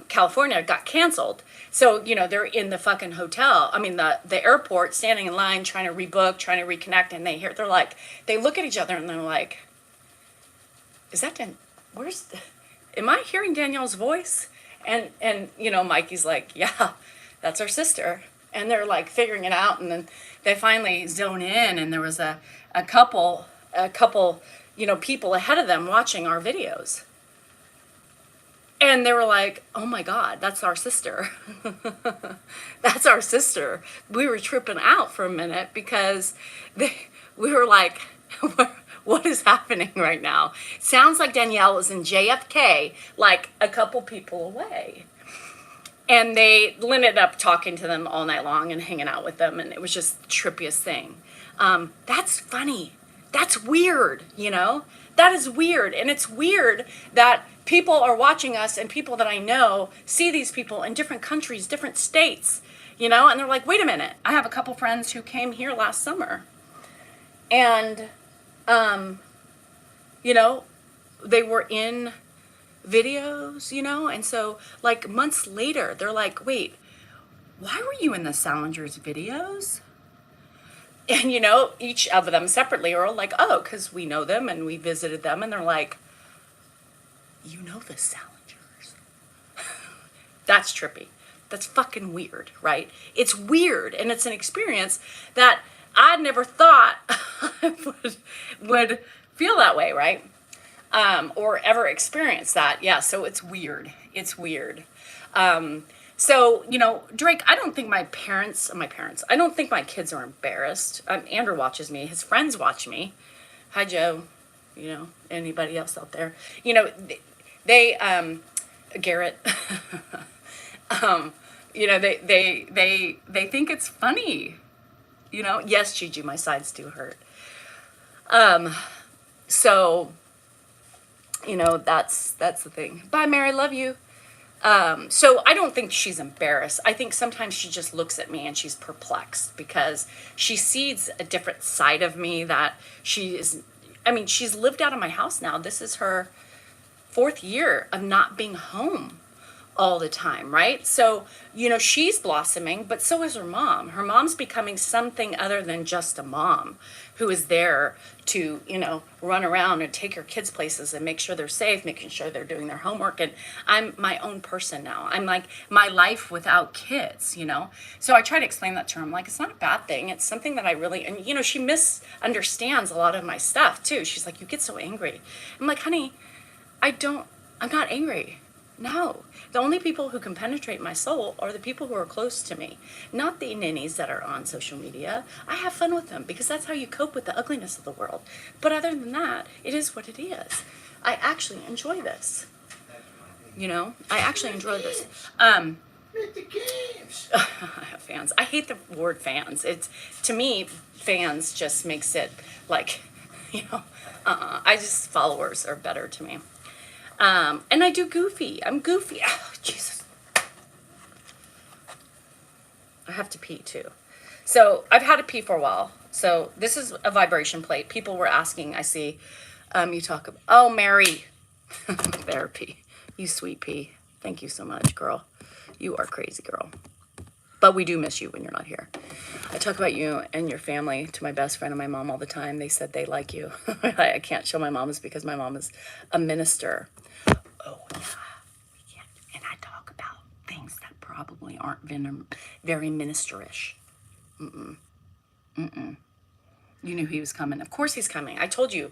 California got canceled. So, you know, they're in the fucking hotel. I mean, the airport, standing in line, trying to rebook, trying to reconnect. And they're like, they look at each other and they're like, is that am I hearing Danielle's voice? And, you know, Mikey's like, yeah, that's our sister. And they're like figuring it out. And then they finally zone in, and there was a couple, you know, people ahead of them watching our videos. And they were like, oh my God, that's our sister. That's our sister. We were tripping out for a minute because we were like, what is happening right now? Sounds like Danielle is in JFK, like a couple people away. And they ended up talking to them all night long and hanging out with them. And it was just the trippiest thing. That's funny. That's weird, you know? That is weird. And it's weird that people are watching us, and people that I know see these people in different countries, different states, you know? And they're like, wait a minute. I have a couple friends who came here last summer. And, you know, they were in videos, you know? And so, like, months later, they're like, wait, why were you in the Salingers videos? And, you know, each of them separately are like, oh, because we know them and we visited them. And they're like, you know the Salingers. That's trippy. That's fucking weird, right? It's weird. And it's an experience that I never thought I would feel that way, right? Or ever experience that. Yeah, so it's weird. It's weird. So, you know, Drake, I don't think I don't think my kids are embarrassed. Andrew watches me. His friends watch me. Hi, Joe. You know, anybody else out there? You know, they Garrett, you know, they think it's funny. You know, yes, Gigi, my sides do hurt. So, you know, that's the thing. Bye, Mary, love you. So I don't think she's embarrassed. I think sometimes she just looks at me and she's perplexed because she sees a different side of me that she's lived out of my house now. This is her 4th year of not being home all the time, right? So, you know, she's blossoming, but so is her mom. Her mom's becoming something other than just a mom who is there to, you know, run around and take her kids places and make sure they're safe, making sure they're doing their homework. And I'm my own person now. I'm like my life without kids, you know? So I try to explain that to her. I'm like, it's not a bad thing. It's something that I really, and you know, she misunderstands a lot of my stuff too. She's like, you get so angry. I'm like, honey, I'm not angry. No, the only people who can penetrate my soul are the people who are close to me, not the ninnies that are on social media. I have fun with them because that's how you cope with the ugliness of the world. But other than that, it is what it is. I actually enjoy this. You know, I actually enjoy this. I have fans. I hate the word fans. It's, to me, fans just makes it like, you know, followers are better to me. And I do goofy. I'm goofy. Oh, Jesus. I have to pee too. So I've had to pee for a while. So this is a vibration plate. People were asking, I see, you talk about, oh, Mary, therapy. You sweet pea. Thank you so much, girl. You are crazy, girl. But we do miss you when you're not here. I talk about you and your family to my best friend and my mom all the time. They said they like you. I can't show my mom is because my mom is a minister. Oh, yeah. We can't. And I talk about things that probably aren't very ministerish. You knew he was coming. Of course he's coming. I told you.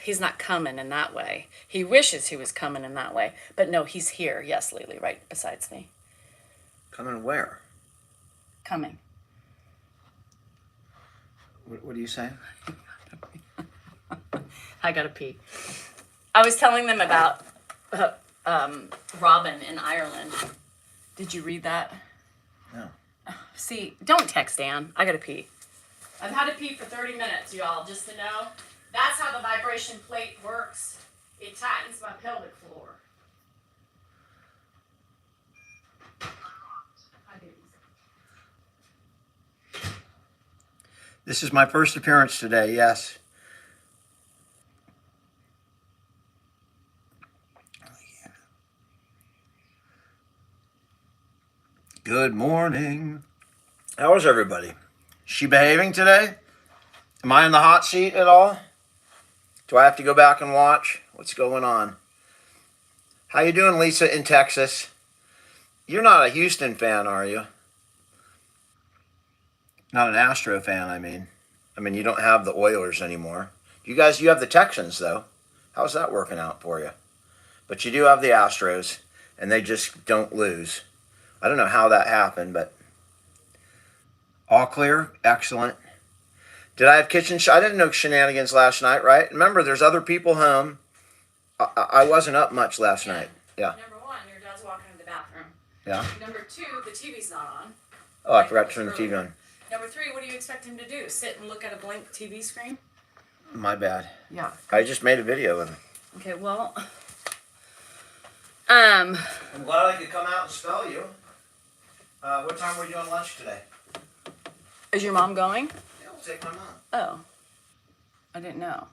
He's not coming in that way. He wishes he was coming in that way. But no, he's here. Yes, Lily, right besides me. Coming where? Coming. What are you saying? I gotta pee. I was telling them about Robin in Ireland. Did you read that? No. See, don't text Dan. I gotta pee. I've had to pee for 30 minutes, y'all, just to know. That's how the vibration plate works. It tightens my pelvic floor. This is my first appearance today, yes. Good morning. How is everybody? Is she behaving today? Am I in the hot seat at all? Do I have to go back and watch? What's going on? How you doing, Lisa, in Texas? You're not a Houston fan, are you? Not an Astro fan, I mean. You don't have the Oilers anymore. You have the Texans, though. How's that working out for you? But you do have the Astros, and they just don't lose. I don't know how that happened, but all clear? Excellent. Did I have I didn't know shenanigans last night, right? Remember, there's other people home. I wasn't up much last night. Yeah. Number one, your dad's walking in the bathroom. Yeah. Number two, the TV's not on. Oh, I forgot to turn the TV on. Number three, what do you expect him to do? Sit and look at a blank TV screen? My bad. Yeah. I just made a video of him. Okay, well, I'm glad I could come out and spell you. What time were you doing lunch today? is your mom going? Yeah, we'll take my mom. Oh, I didn't know.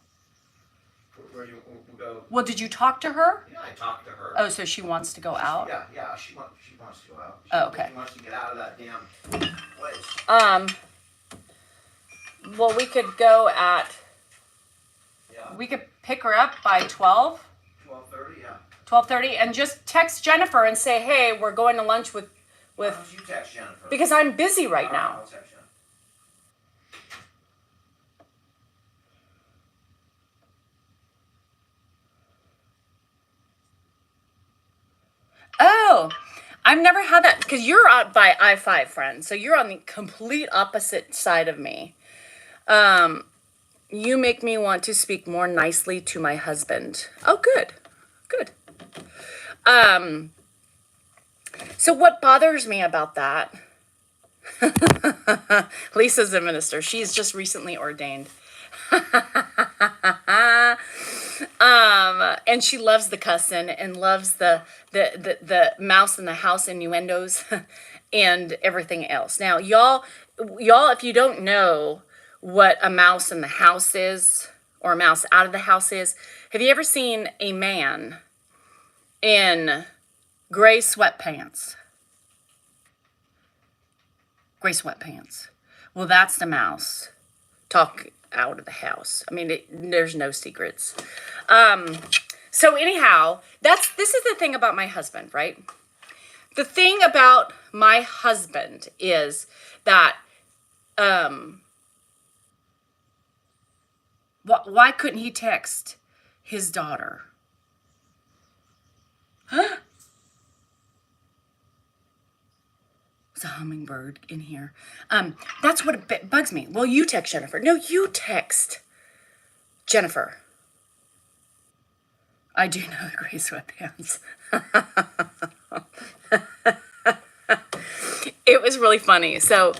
Where do you we'll go? Well, did you talk to her? Yeah, I talked to her. Oh, so she wants to go out? Yeah, she wants to go out. Oh, okay. She wants to get out of that damn place. Well, we could go at, Yeah. we could pick her up by 12, 12:30, yeah. 12:30, and just text Jennifer and say, hey, we're going to lunch with, Why don't you text Jennifer? because I'm busy right All now. I'll text Jennifer. Oh, I've never had that, because you're out by I-5, friend. So you're on the complete opposite side of me. You make me want to speak more nicely to my husband. Oh, good. Good. So what bothers me about that, Lisa's a minister. She's just recently ordained. And she loves the cussing and loves the mouse in the house innuendos and everything else. Now, y'all, if you don't know what a mouse in the house is or a mouse out of the house is, have you ever seen a man in gray sweatpants? Gray sweatpants. Well, that's the mouse. Talk out of the house. There's no secrets. So anyhow, this is the thing about my husband, right? The thing about my husband is that, why couldn't he text his daughter? Huh? There's a hummingbird in here. That's what bugs me. Well, you text Jennifer. No, you text Jennifer. I do know the gray sweatpants. It was really funny. So,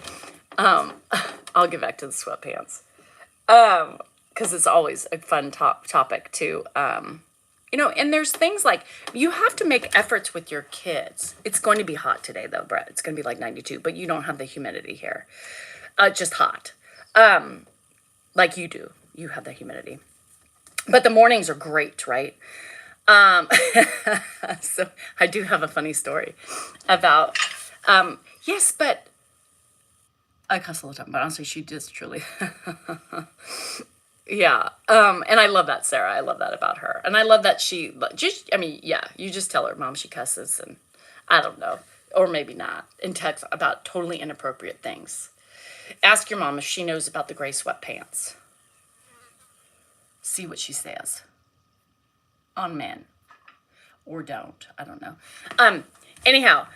I'll get back to the sweatpants. Because it's always a fun topic too. And there's things like, you have to make efforts with your kids. It's going to be hot today though, Brett. It's going to be like 92, but you don't have the humidity here. Just hot. Like you do. You have the humidity. But the mornings are great, right? So I do have a funny story about, yes, but I cuss all the time, but honestly, she just truly, yeah. And I love that, Sarah. I love that about her. And I love that you just tell her, Mom, she cusses, and I don't know, or maybe not, in text about totally inappropriate things. Ask your mom if she knows about the gray sweatpants. See what she says on men, or don't. I don't know. Anyhow,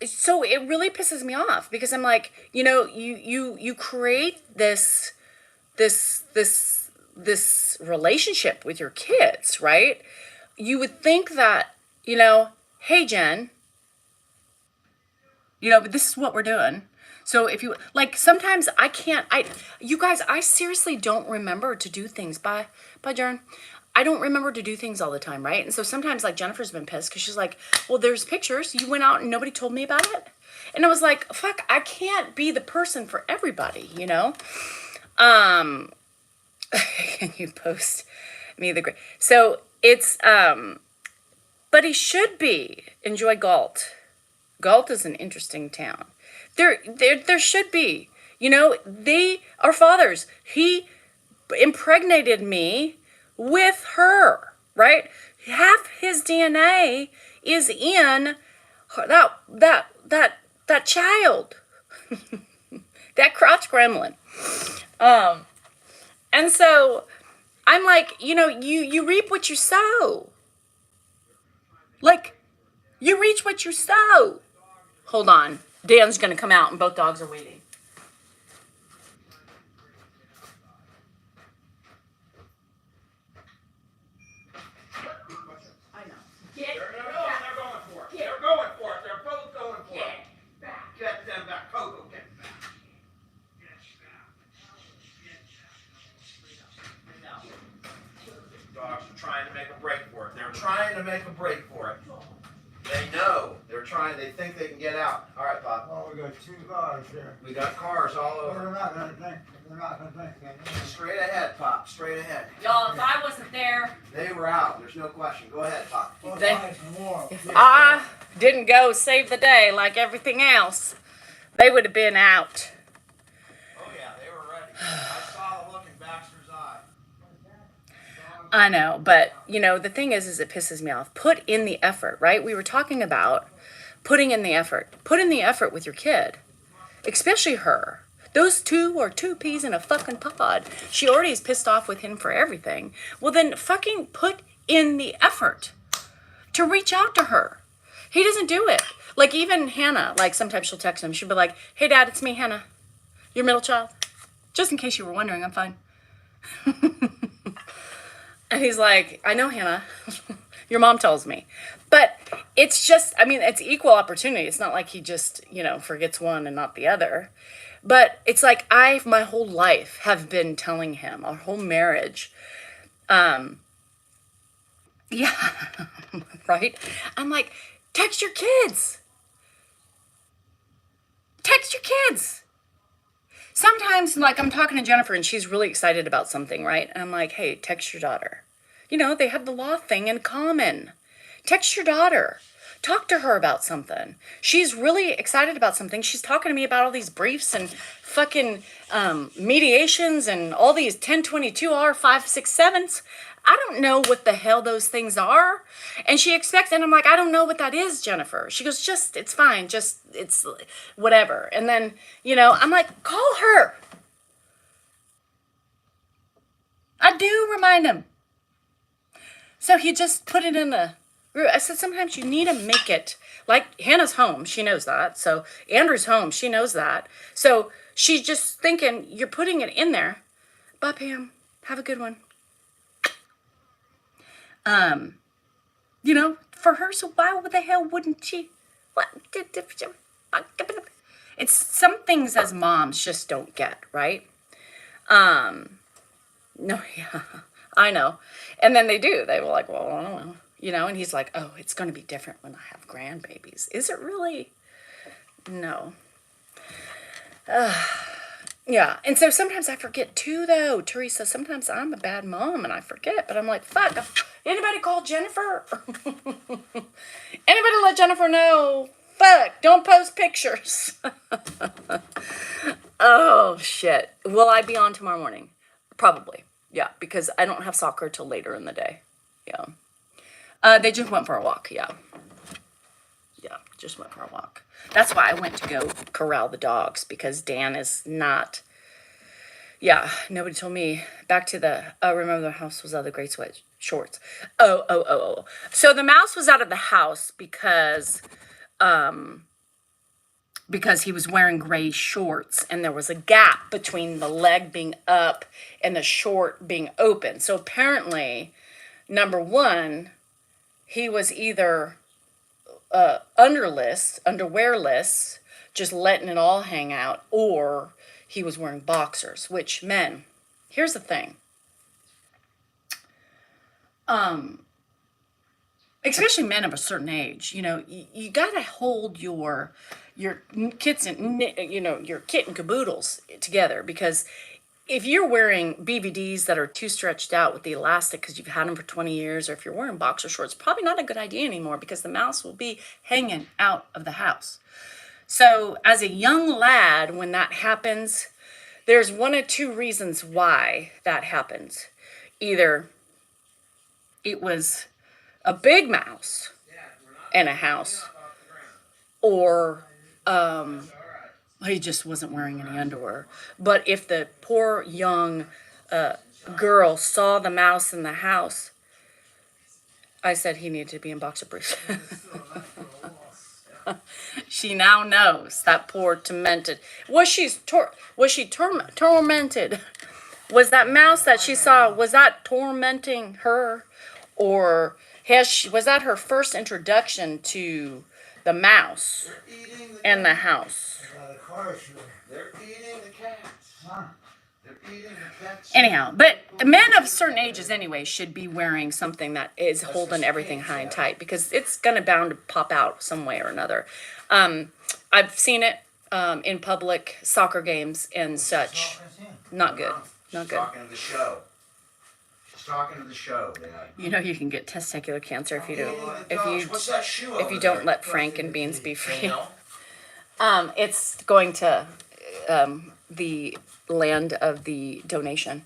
so it really pisses me off because I'm like, you create this relationship with your kids, right? You would think that, hey, Jen, but this is what we're doing. So if you, like, sometimes you guys, I seriously don't remember to do things. Bye, Jen. I don't remember to do things all the time, right? And so sometimes, like, Jennifer's been pissed because she's like, well, there's pictures. You went out and nobody told me about it. And I was like, fuck, I can't be the person for everybody, Can you post me the great? So it's, but he should be. Enjoy Galt. Galt is an interesting town. There should be. You know, they are fathers. He impregnated me with her, right? Half his DNA is in that child, that crotch gremlin. And so I'm like, you know, you reap what you sow. Like, you reach what you sow. Hold on. Dan's going to come out and both dogs are waiting. I know. They're going for it. They're going for it. They're both going for it. Get them back. Coco, get them back. Dogs are trying to make a break for it. They're trying to make a break for it. They know. They're trying. They think they can get out. All right, Pop. Well, we got 2 cars here. We got cars all Well, over. they're not gonna think. They're not gonna think that. Straight ahead, Pop. Straight ahead. Y'all, if I wasn't there, They were out. There's no question. Go ahead, Pop. Well, They- nice and warm. if I didn't go save the day like everything else, they would have been out. Oh yeah, they were ready. I saw the look in Baxter's eye. I know, but you know, the thing is it pisses me off. Put in the effort, right? We were talking about putting in the effort. Put in the effort with your kid, especially her. Those two are 2 peas in a fucking pod. She already is pissed off with him for everything. Well, then fucking put in the effort to reach out to her. He doesn't do it. Like even Hannah, like sometimes she'll text him. She'll be like, "Hey Dad, it's me, Hannah. Your middle child. Just in case you were wondering, I'm fine." And he's like, "I know, Hannah. Your mom tells me." But it's just, I mean, it's equal opportunity. It's not like he just, you know, forgets one and not the other. But it's like my whole life have been telling him, our whole marriage, yeah, right? I'm like, text your kids. Text your kids. Sometimes, like, I'm talking to Jennifer and she's really excited about something, right? And I'm like, hey, text your daughter. You know, they have the law thing in common. Text your daughter. Talk to her about something. She's really excited about something. She's talking to me about all these briefs and fucking mediations and all these 1022R 567s. I don't know what the hell those things are. And she expects, and I'm like, I don't know what that is, Jennifer. She goes, just, it's fine. Just, it's whatever. And then, you know, I'm like, call her. I do remind him. So he just put it in the, I said, sometimes you need to make it, like Hannah's home. She knows that. So Andrew's home. She knows that. So she's just thinking, you're putting it in there. Bye, Pam. Have a good one. You know, for her, so why the hell wouldn't she? What? It's some things as moms just don't get, right? No, yeah, I know. And then they do. They were like, well, I don't know. You know, and he's like, oh, it's going to be different when I have grandbabies. Is it really? No. Yeah, and so sometimes I forget too, though, Teresa. Sometimes I'm a bad mom and I forget, but I'm like, fuck. Anybody call Jennifer? Anybody let Jennifer know? Fuck, don't post pictures. Oh, shit. Will I be on tomorrow morning? Probably, yeah, because I don't have soccer till later in the day. Yeah. They just went for a walk, yeah. Yeah, just went for a walk. That's why I went to go corral the dogs, because Dan is not, yeah, nobody told me. Back to the, remember the house was out of the gray sweat shorts. Oh. So the mouse was out of the house because he was wearing gray shorts and there was a gap between the leg being up and the short being open. So apparently, number one, he was either underwearless, just letting it all hang out, or he was wearing boxers, which, men, here's the thing. Especially men of a certain age, you know, you gotta hold your kits and, you know, your kit and caboodles together, because if you're wearing BVDs that are too stretched out with the elastic because you've had them for 20 years, or if you're wearing boxer shorts, probably not a good idea anymore because the mouse will be hanging out of the house. So as a young lad, when that happens, there's one of two reasons why that happens. Either it was a big mouse in a house, or he just wasn't wearing any underwear. But if the poor young girl saw the mouse in the house, I said he needed to be in boxer briefs. She now knows, that poor tormented. Was she tormented? Was that mouse that she saw, was that tormenting her? Or was that her first introduction to the mouse in the house? Of course. They're eating the cats. Huh? They're eating the cats. Anyhow, but men of certain ages anyway should be wearing something that is holding everything high and tight, because it's gonna bound to pop out some way or another. I've seen it in public soccer games and such. Not good. Not She's good. talking to the show. She's talking to the show, Dad. You know you can get testicular cancer if you What's that shoe if over you don't there? let Frank and Beans be free. Danielle? It's going to the land of the donation.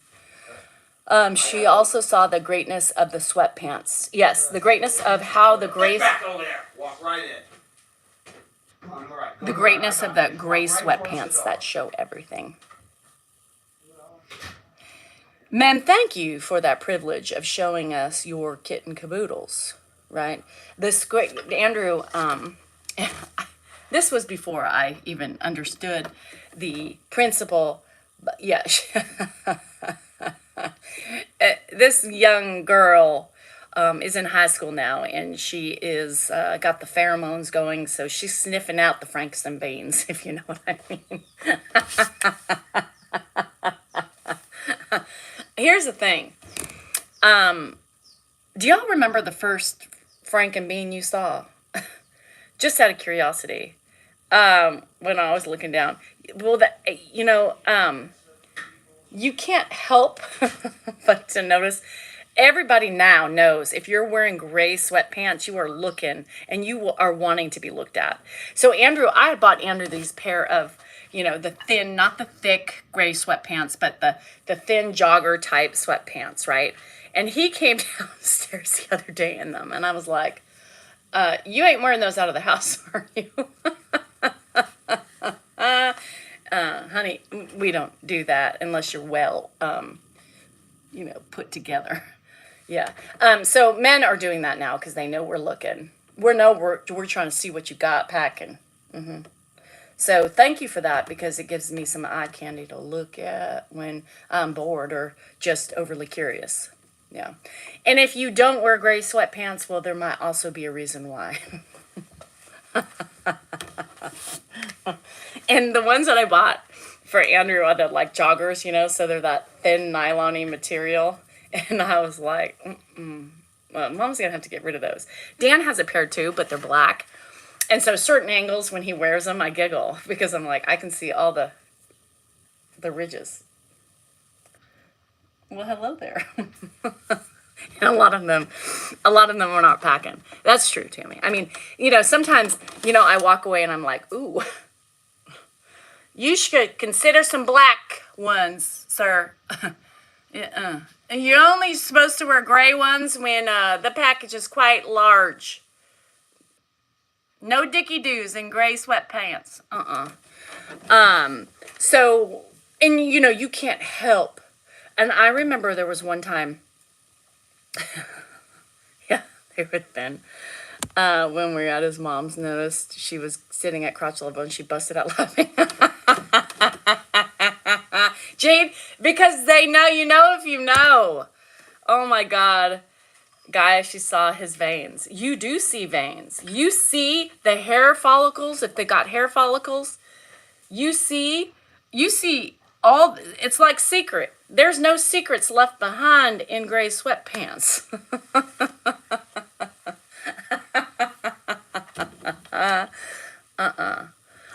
She also saw the greatness of the sweatpants. Yes, the greatness of how the gray, Get back over there. Walk right in. Go to the right. Go the to greatness right. of the gray Right towards the sweatpants door. that show everything. Men, thank you for that privilege of showing us your kitten caboodles. Right, this great Andrew. This was before I even understood the principle. But yeah, this young girl is in high school now, and she is got the pheromones going, so she's sniffing out the Frankston beans, if you know what I mean. Here's the thing. Do y'all remember the first Frank and Bean you saw? Just out of curiosity. When I was looking down. Well, you can't help but to notice, everybody now knows if you're wearing gray sweatpants, you are looking and you are wanting to be looked at. So Andrew, I had bought Andrew these pair of, the thin, not the thick gray sweatpants, but the thin jogger type sweatpants, right? And he came downstairs the other day in them, and I was like, you ain't wearing those out of the house, are you? Honey, we don't do that unless you're well, put together. Yeah. So men are doing that now because they know we're looking. We're trying to see what you got packing. So thank you for that, because it gives me some eye candy to look at when I'm bored or just overly curious. Yeah. And if you don't wear gray sweatpants, well, there might also be a reason why. And the ones that I bought for Andrew are the joggers, so they're that thin nylon-y material. And I was like, well, Mom's gonna have to get rid of those. Dan has a pair too, but they're black. And so certain angles when he wears them, I giggle because I'm like, I can see all the ridges. Well, hello there. And a lot of them are not packing. That's true, Tammy. I mean, sometimes, I walk away and I'm like, ooh, you should consider some black ones, sir. You're only supposed to wear gray ones when the package is quite large. No dicky-doos in gray sweatpants. So, and you can't help. And I remember there was one time, yeah, there had been, when we were at his mom's, noticed she was sitting at crotch level and she busted out laughing. Jade, because they know you know if you know. Oh my God. Guys, she saw his veins. You do see veins. You see the hair follicles, if they got hair follicles. You see all, it's like secret. There's no secrets left behind in gray sweatpants.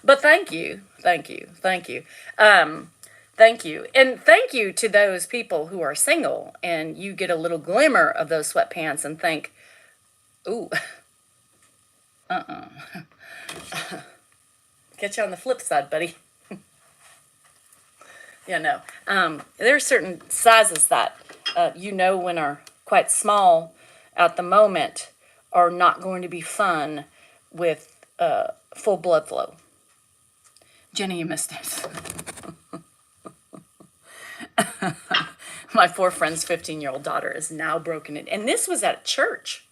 But thank you. Thank you. And thank you to those people who are single and you get a little glimmer of those sweatpants and think, ooh, catch you on the flip side, buddy. Yeah, no. There are certain sizes that when are quite small at the moment are not going to be fun with full blood flow. Jenny, you missed it. My poor friend's 15-year-old daughter is now broken it. And this was at church.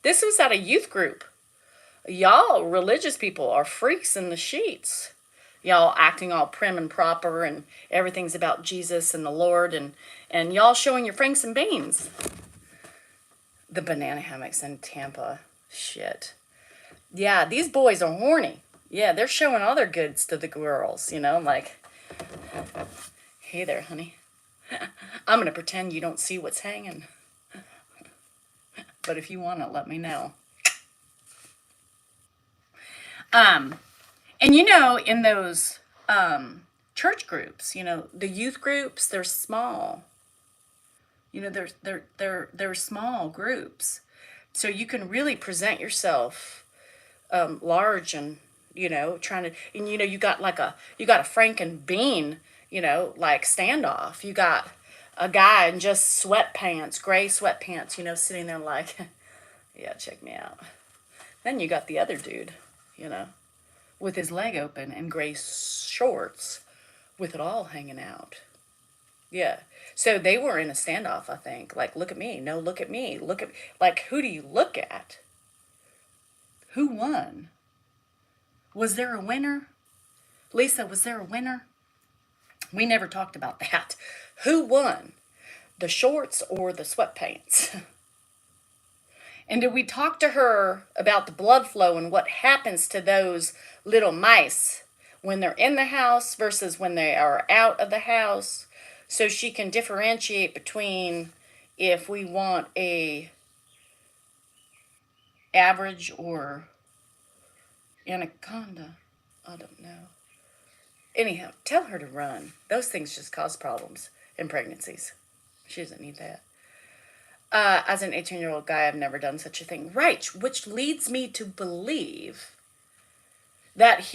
This was at a youth group. Y'all religious people are freaks in the sheets. Y'all acting all prim and proper and everything's about Jesus and the Lord and y'all showing your Franks and Beans. The banana hammocks in Tampa. Shit. Yeah, these boys are horny. Yeah, they're showing all their goods to the girls, like, hey there, honey. I'm going to pretend you don't see what's hanging. But if you want it, let me know. And in those church groups, the youth groups, they're small. They're small groups. So you can really present yourself large and, trying to, and you got a Frank and Bean, like standoff. You got a guy in just sweatpants, gray sweatpants, sitting there like, yeah, check me out. Then you got the other dude, with his leg open and gray shorts with it all hanging out. Yeah. So they were in a standoff, I think. Like, look at me. No, look at me. Like, who do you look at? Who won? Was there a winner? Lisa, was there a winner? We never talked about that. Who won? The shorts or the sweatpants? And did we talk to her about the blood flow and what happens to those little mice when they're in the house versus when they are out of the house, so she can differentiate between if we want a average or anaconda? I don't know. Anyhow, tell her to run. Those things just cause problems in pregnancies. She doesn't need that. As an 18-year-old guy, I've never done such a thing. Right, which leads me to believe that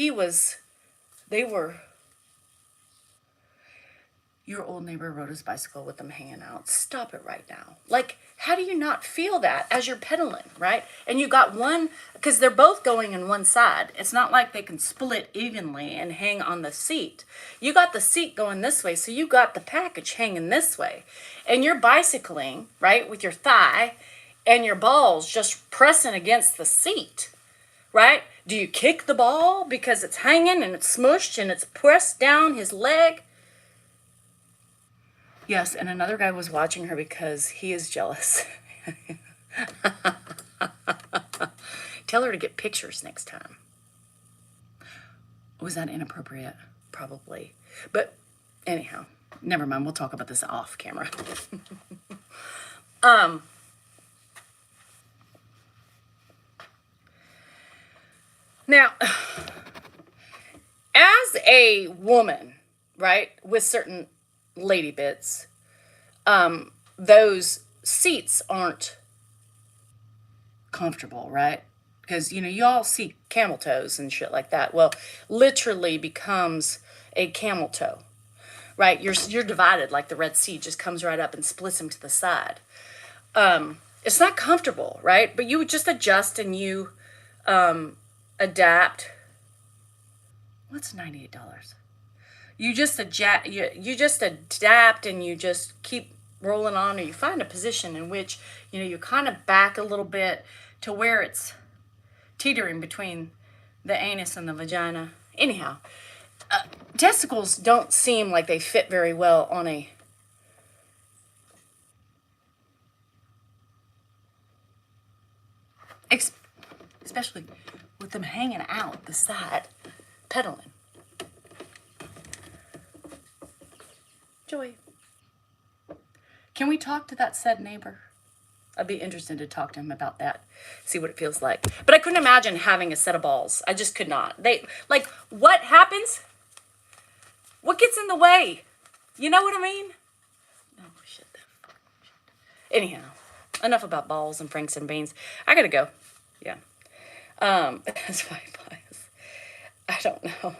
your old neighbor rode his bicycle with them hanging out. Stop it right now. Like, how do you not feel that as you're pedaling, right? And you got one, because they're both going in one side. It's not like they can split evenly and hang on the seat. You got the seat going this way, so you got the package hanging this way. And you're bicycling, right, with your thigh and your balls just pressing against the seat, right? Do you kick the ball because it's hanging and it's smushed and it's pressed down his leg? Yes, and another guy was watching her because he is jealous. Tell her to get pictures next time. Was that inappropriate? Probably. But anyhow, never mind. We'll talk about this off camera. Now, as a woman, right, with certain lady bits, those seats aren't comfortable, right? Because, you all see camel toes and shit like that. Well, literally becomes a camel toe, right? You're divided like the Red Sea just comes right up and splits them to the side. It's not comfortable, right? But you would just adjust and you adapt. What's $98? You just adapt and you just keep rolling on, or you find a position in which, you kind of back a little bit to where it's teetering between the anus and the vagina. Anyhow, testicles don't seem like they fit very well on a especially with them hanging out the side, pedaling. Joy, can we talk to that said neighbor? I'd be interested to talk to him about that, see what it feels like. But I couldn't imagine having a set of balls. I just could not. What happens? What gets in the way? You know what I mean? Oh, shit. Anyhow, enough about balls and Franks and beans. I gotta go. Yeah. That's why I don't know.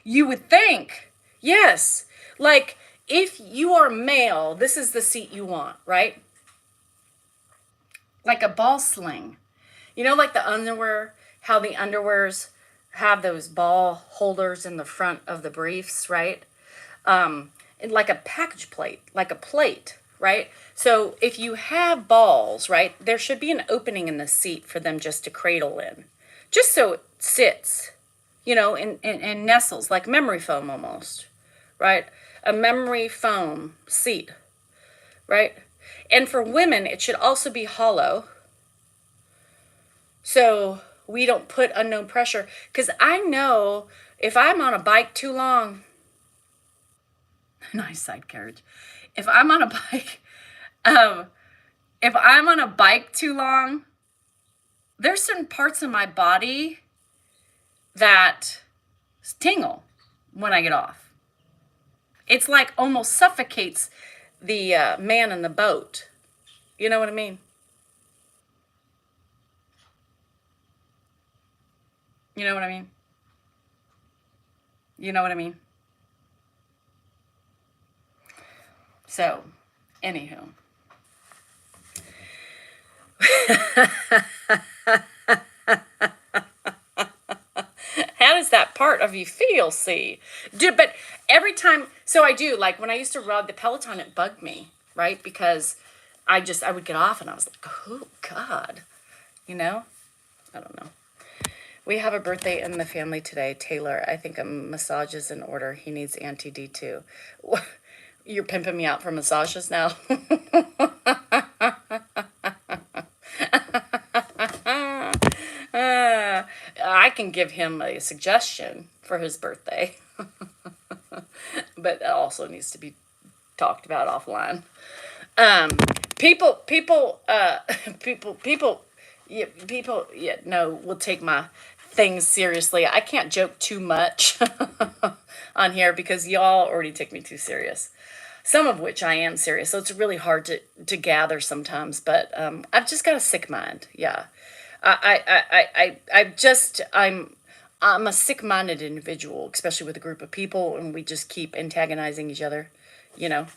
You would think, yes. Like, if you are male, this is the seat you want, right? Like a ball sling. You know, like the underwear, how the underwears have those ball holders in the front of the briefs, right? And like a package plate, like a plate, right? So if you have balls, right, there should be an opening in the seat for them just to cradle in. Just so it sits, you know, and nestles, like memory foam almost, right? A memory foam seat, right? And for women, it should also be hollow. So we don't put unknown pressure. Because I know if I'm on a bike too long, nice side carriage. If I'm on a bike, if I'm on a bike too long, there's certain parts of my body that tingle when I get off. It's like almost suffocates the man in the boat. You know what I mean? You know what I mean? You know what I mean? So, anywho. How does that part of you feel, see? But every time, so I do, like when I used to ride the Peloton, it bugged me, right? Because I would get off and I was like, oh, God. You know? I don't know. We have a birthday in the family today. Taylor, I think a massage is in order. He needs Auntie D too. You're pimping me out for massages now? I can give him a suggestion for his birthday. But it also needs to be talked about offline. People, will take my things seriously. I can't joke too much on here because y'all already take me too serious. Some of which I am serious, so it's really hard to gather sometimes. But I've just got a sick mind. Yeah, I'm a sick-minded individual, especially with a group of people, and we just keep antagonizing each other. You know,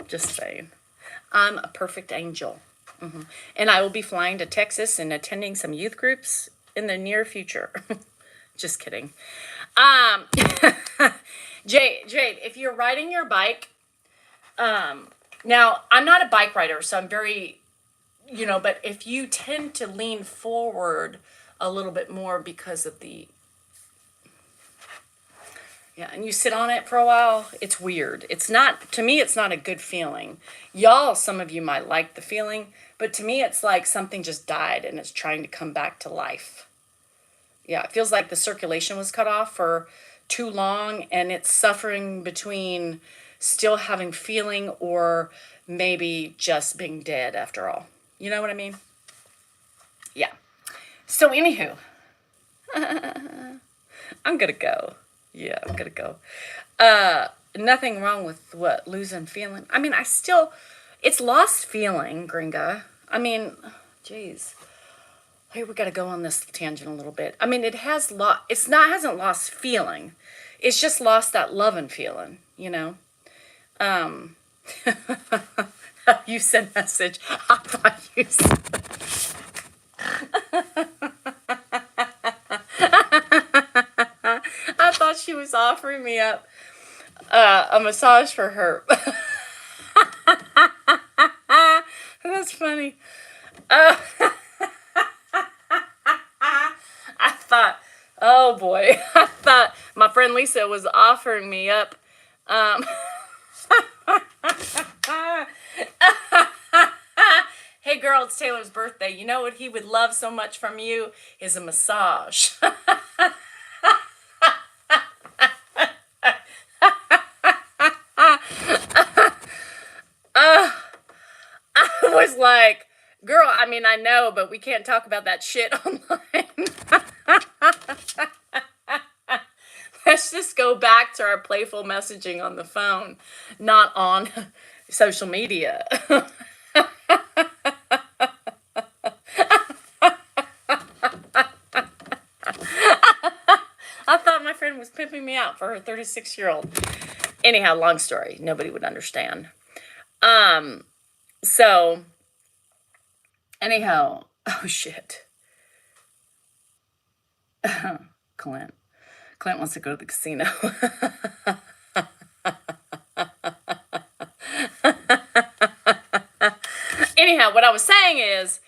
just saying. I'm a perfect angel. Mm-hmm. And I will be flying to Texas and attending some youth groups in the near future. Just kidding. Jade, if you're riding your bike, now I'm not a bike rider, so I'm very, but if you tend to lean forward a little bit more because of and you sit on it for a while, it's weird. To me, it's not a good feeling. Y'all, some of you might like the feeling, but to me, it's like something just died and it's trying to come back to life. Yeah, it feels like the circulation was cut off for too long and it's suffering between still having feeling or maybe just being dead after all. You know what I mean? Yeah. So anywho, I'm gonna go. Yeah, I'm gonna go. Nothing wrong with losing feeling. I mean, it's lost feeling, Gringa. I mean, geez. Here we gotta go on this tangent a little bit. I mean, hasn't lost feeling. It's just lost that loving feeling, You sent message. I thought you said. I thought she was offering me up a massage for her. That's funny. I thought, oh boy, I thought my friend Lisa was offering me up. Hey girl, it's Taylor's birthday. You know what he would love so much from you is a massage. I was like, girl, I mean, I know, but we can't talk about that shit online. Let's just go back to our playful messaging on the phone, not on social media. I thought my friend was pimping me out for her 36-year-old. Anyhow, long story. Nobody would understand. So, anyhow, oh shit. Clint wants to go to the casino. Anyhow, what I was saying is,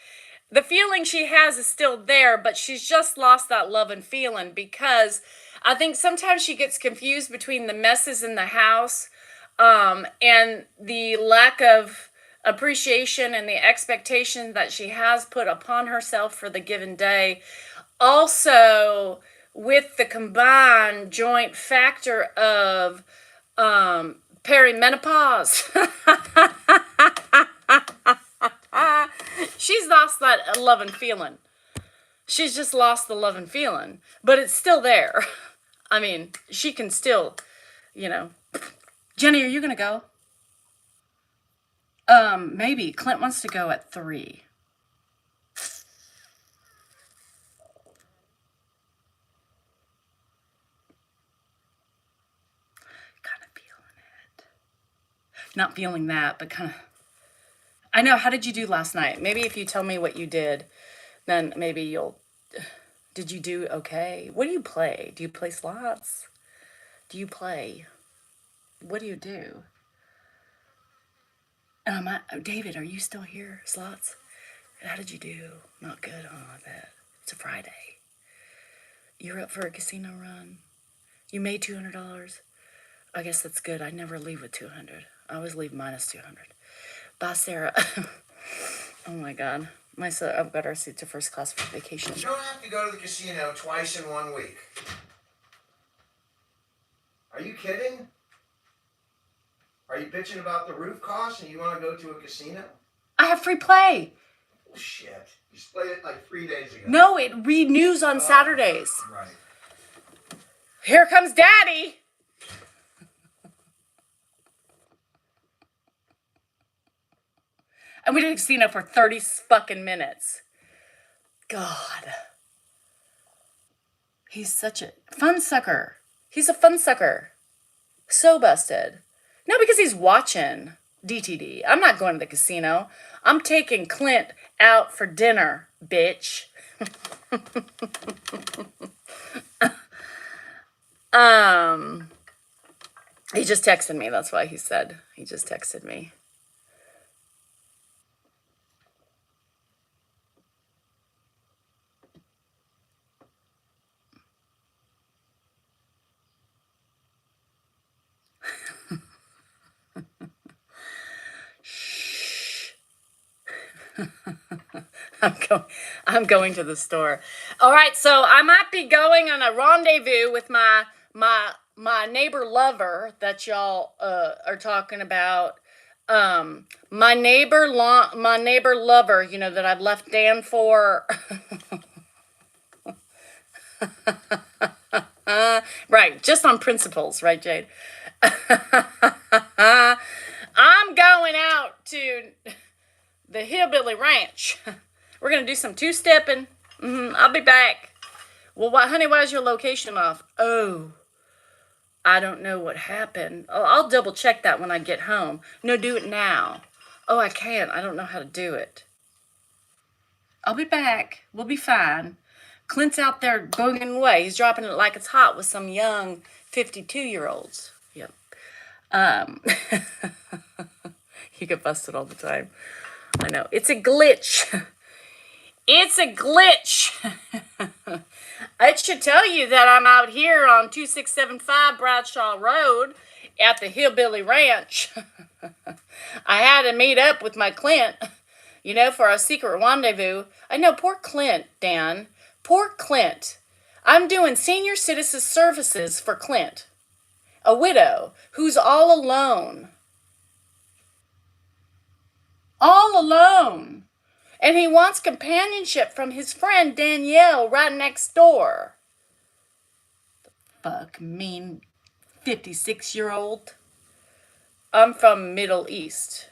the feeling she has is still there, but she's just lost that love and feeling, because I think sometimes she gets confused between the messes in the house and the lack of appreciation and the expectation that she has put upon herself for the given day. Also, with the combined joint factor of perimenopause. She's lost that love and feeling. She's just lost the love and feeling. But it's still there. I mean, she can still, Jenny, are you going to go? Maybe. Clint wants to go at 3. Kind of feeling it. Not feeling that, but kind of. I know. How did you do last night? Maybe if you tell me what you did, then maybe you'll. Did you do okay? What do you play? Do you play slots? Do you play? What do you do? David, are you still here? Slots? How did you do? Not good, huh? I bet. It's a Friday. You're up for a casino run. You made $200. I guess that's good. I never leave with 200. I always leave minus 200. Bye, Sarah. Oh my God. I've got our seat to first class for vacation. You don't have to go to the casino twice in 1 week. Are you kidding? Are you bitching about the roof costs and you want to go to a casino? I have free play. Oh, shit. You played it like 3 days ago. No, it renews on Saturdays. Right. Here comes Daddy. And we did a casino for 30 fucking minutes. God. He's such a fun sucker. He's a fun sucker. So busted. No, because he's watching DTD. I'm not going to the casino. I'm taking Clint out for dinner, bitch. He just texted me. That's why he said. He just texted me. I'm going to the store. All right, so I might be going on a rendezvous with my neighbor lover that y'all are talking about. My neighbor lover, that I've left Dan for. Right, just on principles, right, Jade? I'm going out to the Hillbilly Ranch. We're going to do some two-stepping. I'll be back. Well, honey, why is your location off? Oh, I don't know what happened. I'll double check that when I get home. No, do it now. Oh, I can't. I don't know how to do it. I'll be back. We'll be fine. Clint's out there going away. He's dropping it like it's hot with some young 52-year-olds. Yep. You get busted all the time. I know. It's a glitch. It's a glitch. I should tell you that I'm out here on 2675 Bradshaw Road at the Hillbilly Ranch. I had to meet up with my Clint, for a secret rendezvous. I know, poor Clint, Dan. Poor Clint. I'm doing senior citizen services for Clint, a widow who's all alone. All alone. And he wants companionship from his friend Danielle right next door. fuck mean 56-year-old? I'm from Middle East.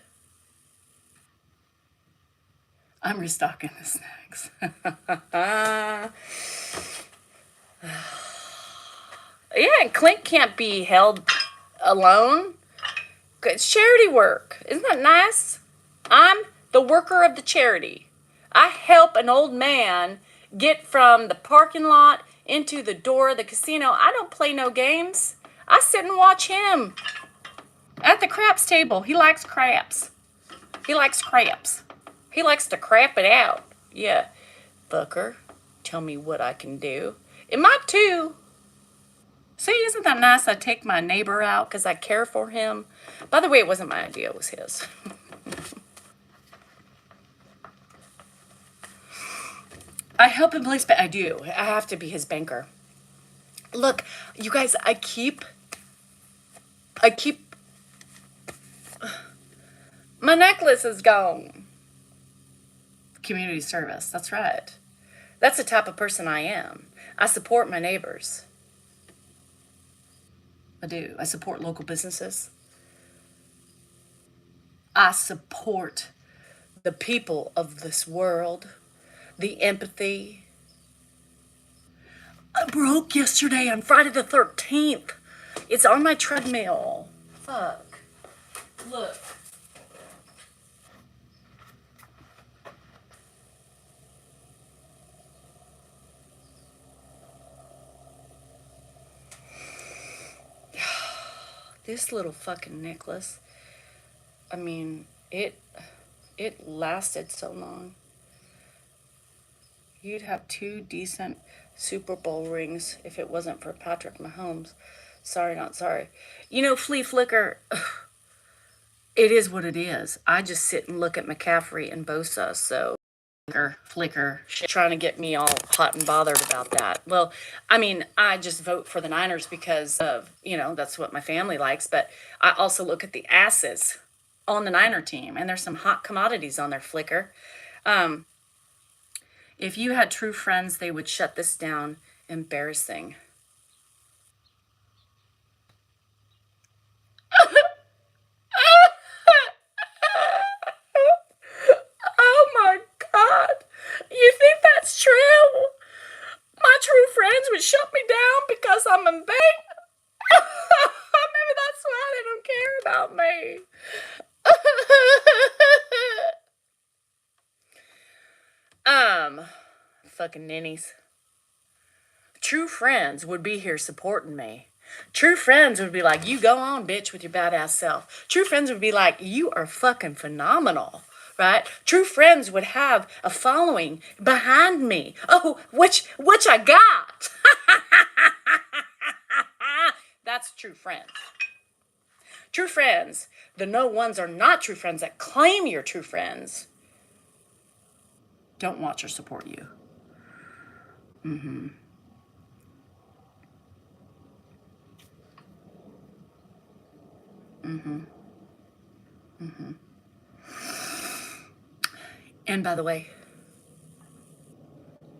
I'm restocking the snacks. Yeah, and Clint can't be held alone. It's charity work. Isn't that nice? I'm the worker of the charity. I help an old man get from the parking lot into the door of the casino. I don't play no games. I sit and watch him at the craps table. He likes craps. He likes craps. He likes to crap it out. Yeah. Fucker, tell me what I can do. It might too. See, isn't that nice? I take my neighbor out because I care for him. By the way, it wasn't my idea, it was his. I help him place, but I do. I have to be his banker. Look, you guys, I keep, my necklace is gone. Community service, that's right. That's the type of person I am. I support my neighbors. I do. I support local businesses. I support the people of this world, the empathy. I broke yesterday on Friday the 13th. It's on my treadmill. Fuck. Look. This little fucking necklace, I mean, it lasted so long. You'd have 2 decent Super Bowl rings if it wasn't for Patrick Mahomes. Sorry, not sorry. You know, Flea Flicker, it is what it is. I just sit and look at McCaffrey and Bosa, so flicker, trying to get me all hot and bothered about that. Well, I mean, I just vote for the Niners because of, that's what my family likes, but I also look at the asses on the Niner team, and there's some hot commodities on their Flicker. If you had true friends, they would shut this down. Embarrassing. Oh my God. You think that's true? My true friends would shut me down because I'm in bank? Maybe that's why they don't care about me. Fucking ninnies. True friends would be here supporting me. True friends would be like, you go on, bitch, with your badass self. True friends would be like, you are fucking phenomenal, right? True friends would have a following behind me. Oh, which I got. That's true friends. True friends. The no ones are not true friends that claim you're true friends. Don't watch or support you. Mm-hmm. Mm-hmm. Mm-hmm. And by the way,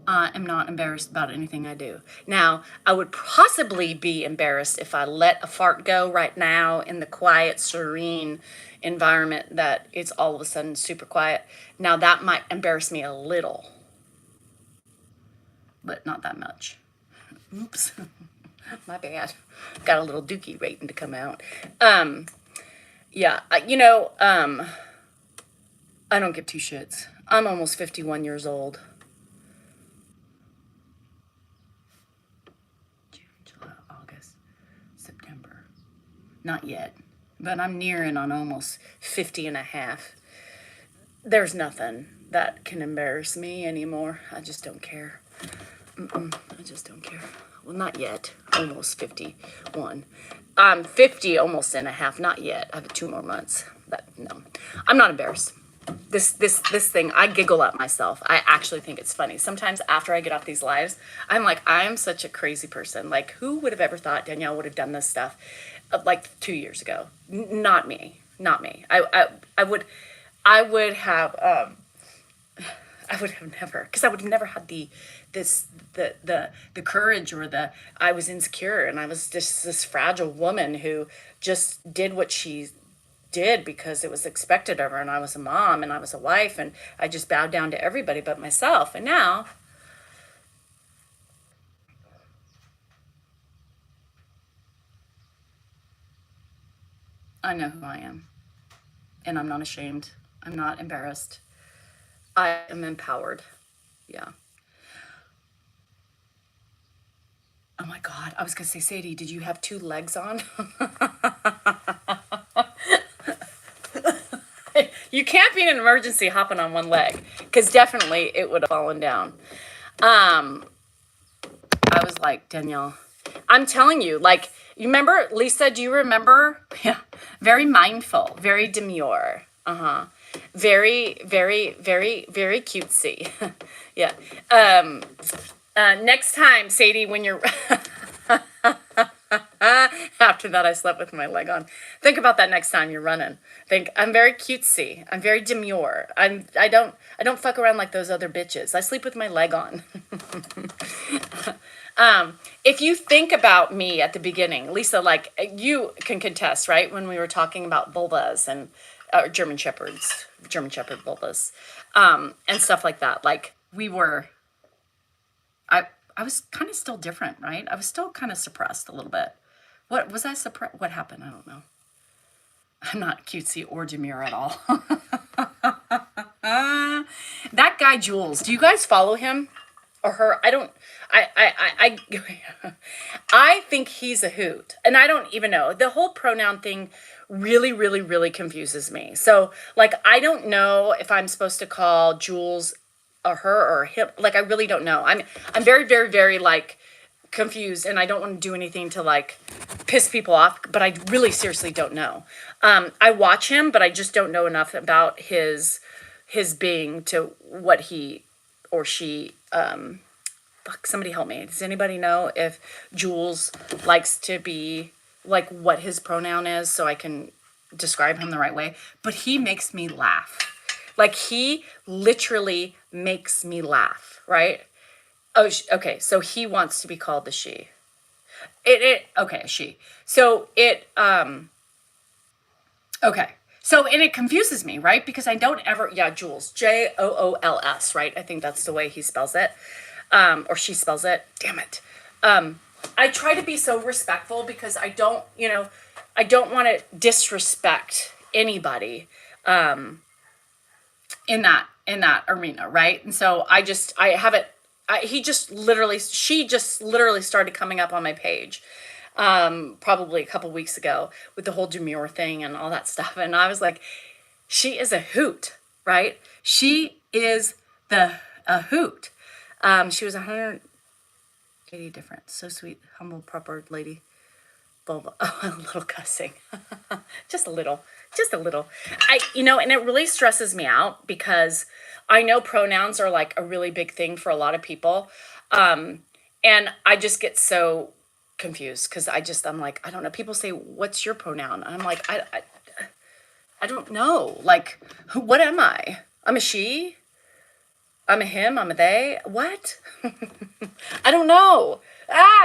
I am not embarrassed about anything I do. Now, I would possibly be embarrassed if I let a fart go right now in the quiet, serene environment that it's all of a sudden super quiet. Now, that might embarrass me a little, but not that much. Oops. My bad. Got a little dookie waiting to come out. Yeah, I don't give 2 shits. I'm almost 51 years old. June, July, August, September. Not yet, but I'm nearing on almost 50 and a half. There's nothing that can embarrass me anymore. I just don't care. I just don't care. Well, not yet. Almost 51. I'm 50 almost and a half. Not yet. I have 2 more months. No, I'm not embarrassed. This thing, I giggle at myself. I actually think it's funny. Sometimes after I get off these lives, I'm like, I am such a crazy person. Like, who would have ever thought Danielle would have done this stuff like 2 years ago? Not me. Not me. I would have, I would have never, because I would have never had the courage, or I was insecure, and I was just this fragile woman who just did what she did because it was expected of her, and I was a mom and I was a wife, and I just bowed down to everybody but myself. And now I know who I am, and I'm not ashamed. I'm not embarrassed. I am empowered. Yeah. Oh my God. I was going to say, Sadie, did you have 2 legs on? You can't be in an emergency hopping on one leg, because definitely it would have fallen down. I was like, Danielle, I'm telling you, like, you remember, Lisa, do you remember? Yeah. Very mindful, very demure. Very, very, very, very cutesy. Yeah. Next time, Sadie, when you're after that, I slept with my leg on. Think about that next time you're running. Think, I'm very cutesy. I'm very demure. I don't fuck around like those other bitches. I sleep with my leg on. If you think about me at the beginning, Lisa, like, you can contest, right? When we were talking about vulvas and German Shepherd vulvas, and stuff like that. Like, I was kind of still different, right? I was still kind of suppressed a little bit. What was I suppressed? What happened? I don't know. I'm not cutesy or demure at all. That guy Jules, do you guys follow him or her? I think he's a hoot, and I don't even know. The whole pronoun thing really, really, really confuses me. So, like, I don't know if I'm supposed to call Jules a her or a him. Like, I really don't know. I'm very, very, very, like, confused, and I don't want to do anything to, like, piss people off, but I really seriously don't know. I watch him, but I just don't know enough about his being to what he or she, fuck, somebody help me. Does anybody know if Jules likes to be, like, what his pronoun is, so I can describe him the right way? But he makes me laugh. Like, he literally makes me laugh, right? Oh, okay, so he wants to be called the she. Okay, she. So okay. So, and it confuses me, right? Because I don't ever, Jules, Jools, right? I think that's the way he spells it. Or she spells it. Damn it. I try to be so respectful because I don't want to disrespect anybody, in that arena, right? And so she just literally started coming up on my page, probably a couple weeks ago, with the whole demure thing and all that stuff. And I was like, she is a hoot, right? She is a hoot. She was 180 different. So sweet, humble, proper lady. Vulva. Oh, a little cussing. Just a little. And it really stresses me out because I know pronouns are, like, a really big thing for a lot of people. And I just get so confused because I'm like, I don't know. People say, what's your pronoun? I'm like, I don't know. Like, what am I? I'm a she? I'm a him? I'm a they? What? I don't know.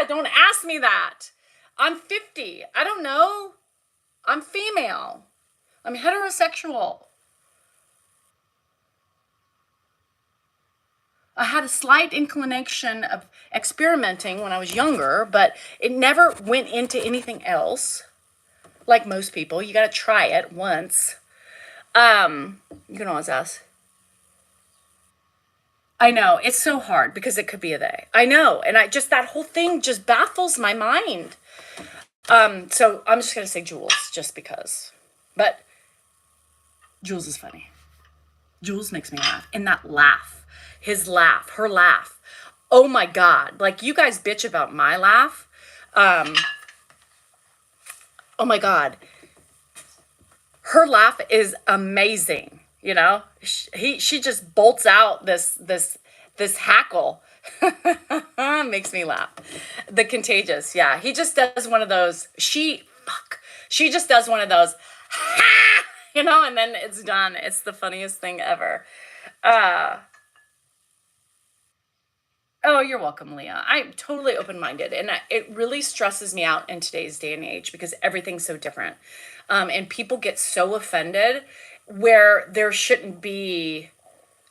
Don't ask me that. I'm 50. I don't know. I'm female. I'm heterosexual. I had a slight inclination of experimenting when I was younger, but it never went into anything else. Like most people, you got to try it once. You can always ask. I know, it's so hard because it could be a they. I know, and that whole thing just baffles my mind. So I'm just going to say Jules, just because. But Jules is funny. Jules makes me laugh. And that laugh, his laugh, her laugh. Oh my God. Like, you guys bitch about my laugh. Oh my God. Her laugh is amazing. You know, she just bolts out this hackle. Makes me laugh. The contagious. Yeah. He just does one of those. She just does one of those. And then it's done. It's the funniest thing ever. Oh, you're welcome, Leah. I'm totally open-minded, and it really stresses me out in today's day and age because everything's so different, and people get so offended where there shouldn't be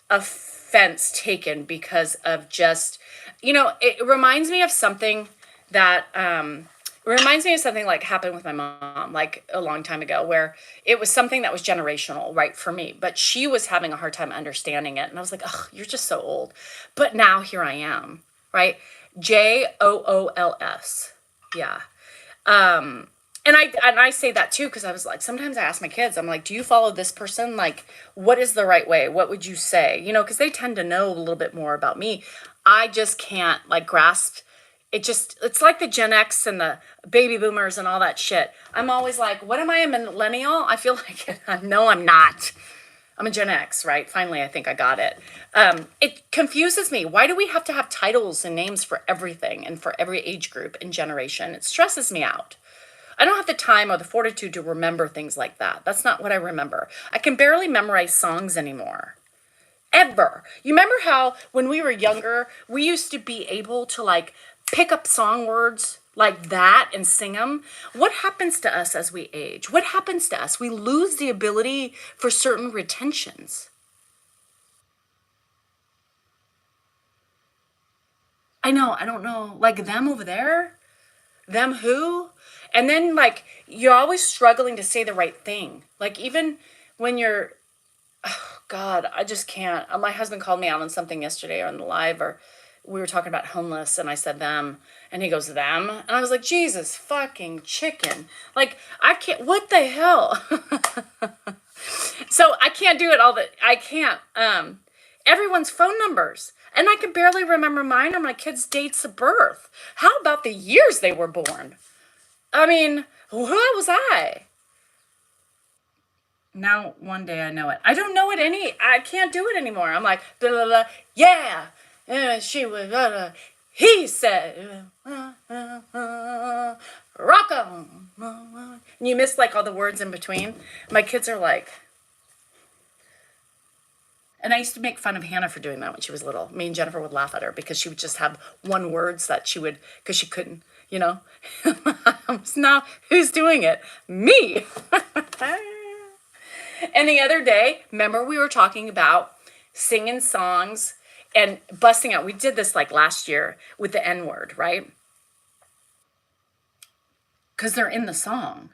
offense taken because of just, it reminds me of something that like happened with my mom like a long time ago where it was something that was generational, right, for me, but she was having a hard time understanding it, and I was like, oh, you're just so old. But now here I am, right? JOOLS. Yeah. And I say that too because I was like, sometimes I ask my kids, I'm like, do you follow this person? Like, what is the right way? What would you say? Because they tend to know a little bit more about me. I just can't like grasp it. It's like the Gen X and the baby boomers and all that shit. I'm always like, what am I, a millennial? I feel like, no, I'm not. I'm a Gen X, right? Finally, I think I got it. It confuses me. Why do we have to have titles and names for everything and for every age group and generation? It stresses me out. I don't have the time or the fortitude to remember things like that. That's not what I remember. I can barely memorize songs anymore. Ever. You remember how when we were younger, we used to be able to like pick up song words like that and sing them? What happens to us as we age? What happens to us? We lose the ability for certain retentions. I know, I don't know. Like them over there? Them who? And then like you're always struggling to say the right thing. Like even when you're, oh God, I just can't. My husband called me out on something yesterday on the live, or we were talking about homeless and I said them and he goes them. And I was like, Jesus fucking chicken. Like I can't, what the hell? So I can't do it I can't, everyone's phone numbers. And I can barely remember mine or my kids' dates of birth. How about the years they were born? I mean, what was I? Now, one day I know it. I don't know it I can't do it anymore. I'm like, blah, blah, blah, yeah. She was, blah, blah. He said, rock on. And you miss like all the words in between. My kids are like, and I used to make fun of Hannah for doing that when she was little. Me and Jennifer would laugh at her because she would just have one words that she would, because she couldn't, Now, who's doing it? Me. And the other day, remember we were talking about singing songs and busting out. We did this like last year with the N-word, right? Because they're in the song.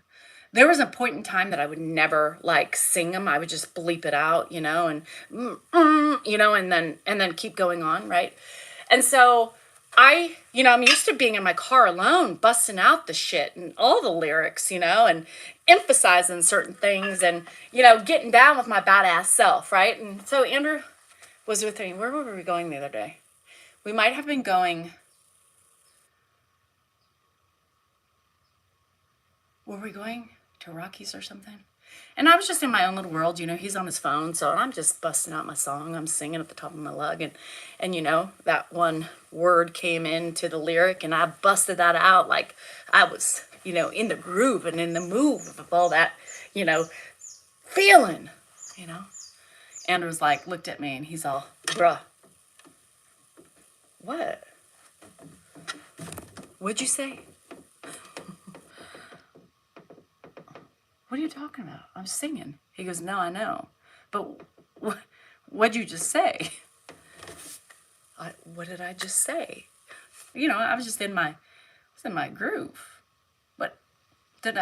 There was a point in time that I would never like sing them. I would just bleep it out, and and then keep going on, right? And so I'm used to being in my car alone, busting out the shit and all the lyrics, and emphasizing certain things and, getting down with my badass self, right? And so Andrew was with me. Where were we going the other day? We might have been going. Were we going to Rockies or something? And I was just in my own little world, he's on his phone, so I'm just busting out my song. I'm singing at the top of my lung, and that one word came into the lyric, and I busted that out like I was, in the groove and in the move of all that, feeling, Andrew was like, looked at me, and he's all, bruh, what? What'd you say? What are you talking about? I'm singing. He goes, no, I know. But what'd you just say? What did I just say? I was just in my groove. What did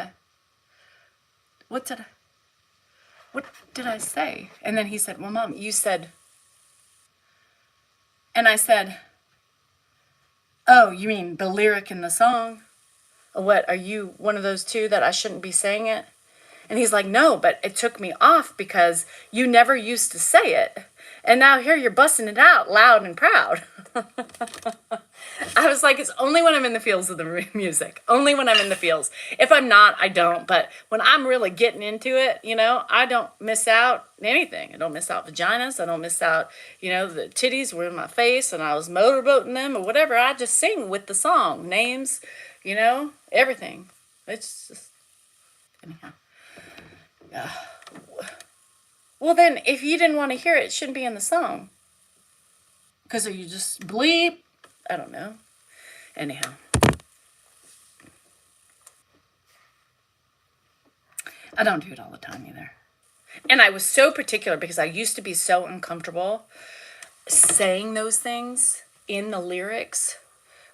I say? And then he said, well, Mom, you said, and I said, oh, you mean the lyric in the song? What, are you one of those two that I shouldn't be saying it? And he's like, no, but it took me off because you never used to say it. And now here you're busting it out loud and proud. I was like, it's only when I'm in the fields of the music. Only when I'm in the fields. If I'm not, I don't. But when I'm really getting into it, I don't miss out anything. I don't miss out vaginas. I don't miss out, the titties were in my face and I was motorboating them or whatever. I just sing with the song. Names, everything. It's just, anyhow. Well, then, if you didn't want to hear it, it shouldn't be in the song. Because you just bleep, I don't know. Anyhow. I don't do it all the time either. And I was so particular because I used to be so uncomfortable saying those things in the lyrics.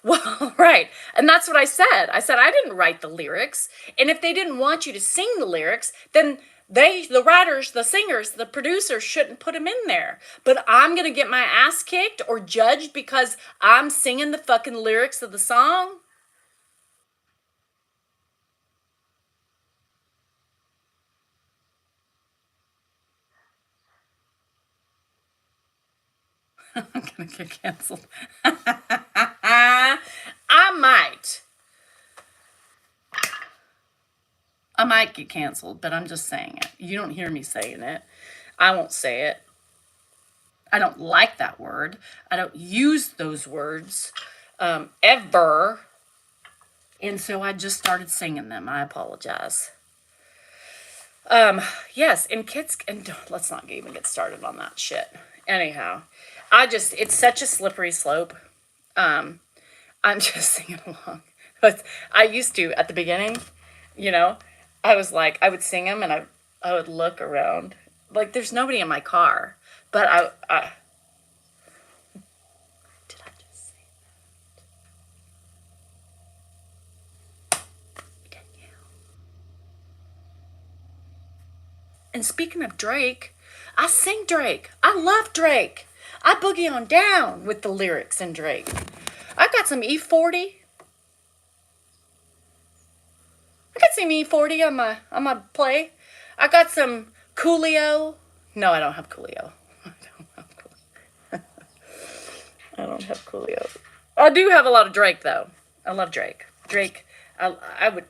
Well, right. And that's what I said. I said, I didn't write the lyrics. And if they didn't want you to sing the lyrics, then the writers, the singers, the producers shouldn't put them in there. But I'm going to get my ass kicked or judged because I'm singing the fucking lyrics of the song? I'm going to get canceled. I might get canceled, but I'm just saying it. You don't hear me saying it. I won't say it. I don't like that word. I don't use those words ever. And so I just started singing them. I apologize. Yes, and kids, and let's not even get started on that shit. Anyhow, it's such a slippery slope. I'm just singing along. But I used to, at the beginning, I was like, I would sing them and I would look around. Like, there's nobody in my car. But did I just say that? Danielle. And speaking of Drake, I sing Drake. I love Drake. I boogie on down with the lyrics in Drake. I got some E40. I got some E40 on my play. I got some Coolio. No, I don't have Coolio. I don't have Coolio. I do have a lot of Drake though. I love Drake. Drake. I would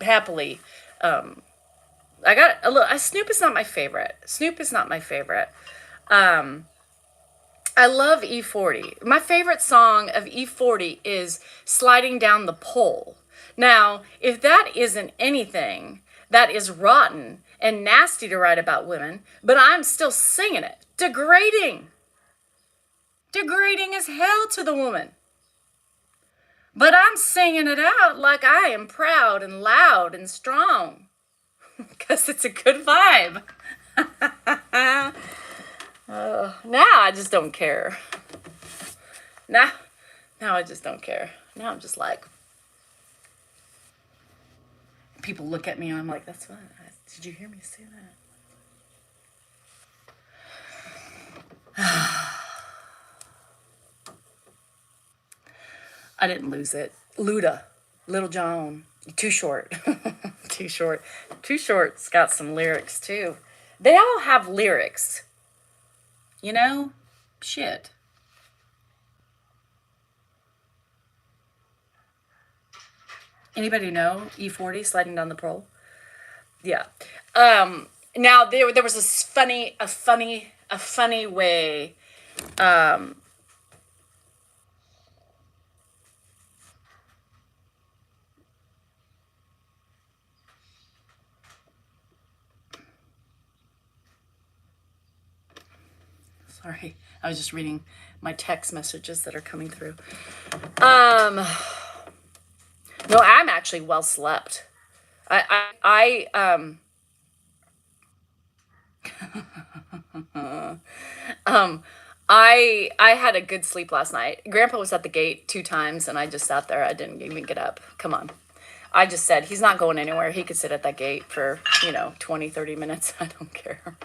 happily. I got a little. Snoop is not my favorite. I love E40. My favorite song of E40 is Sliding Down the Pole. Now, if that isn't anything, that is rotten and nasty to write about women, but I'm still singing it. Degrading. Degrading as hell to the woman. But I'm singing it out like I am proud and loud and strong. Because it's a good vibe. Now I just don't care. Now I just don't care. Now I'm just like, people look at me and I'm like, that's what? Did you hear me say that? I didn't lose it. Luda, Little John, Too Short. Too Short. Too Short's got some lyrics too. They all have lyrics. Shit. Anybody know E40 Sliding Down the Pole? Yeah. Now there was a funny way. Sorry, I was just reading my text messages that are coming through. No, I'm actually well slept. I had a good sleep last night. Grandpa was at the gate 2 times and I just sat there. I didn't even get up. Come on. I just said, he's not going anywhere. He could sit at that gate for, 20, 30 minutes. I don't care.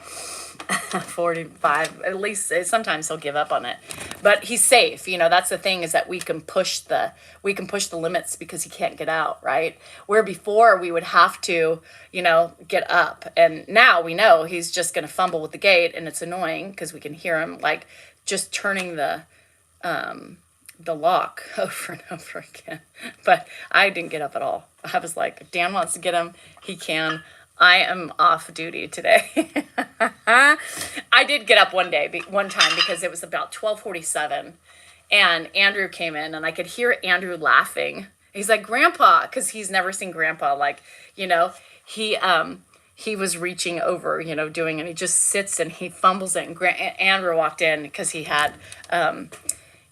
45, at least sometimes he'll give up on it, but he's safe. That's the thing, is that we can push the limits because he can't get out, right? Where before we would have to, get up, and now we know he's just going to fumble with the gate, and it's annoying because we can hear him like just turning the lock over and over again. But I didn't get up at all. I was like, if Dan wants to get him, he can. I am off duty today. I did get up one time because it was about 12:47 and Andrew came in and I could hear Andrew laughing. He's like, Grandpa, because he's never seen Grandpa, like, he was reaching over, and he just sits and he fumbles it. And Andrew walked in because he had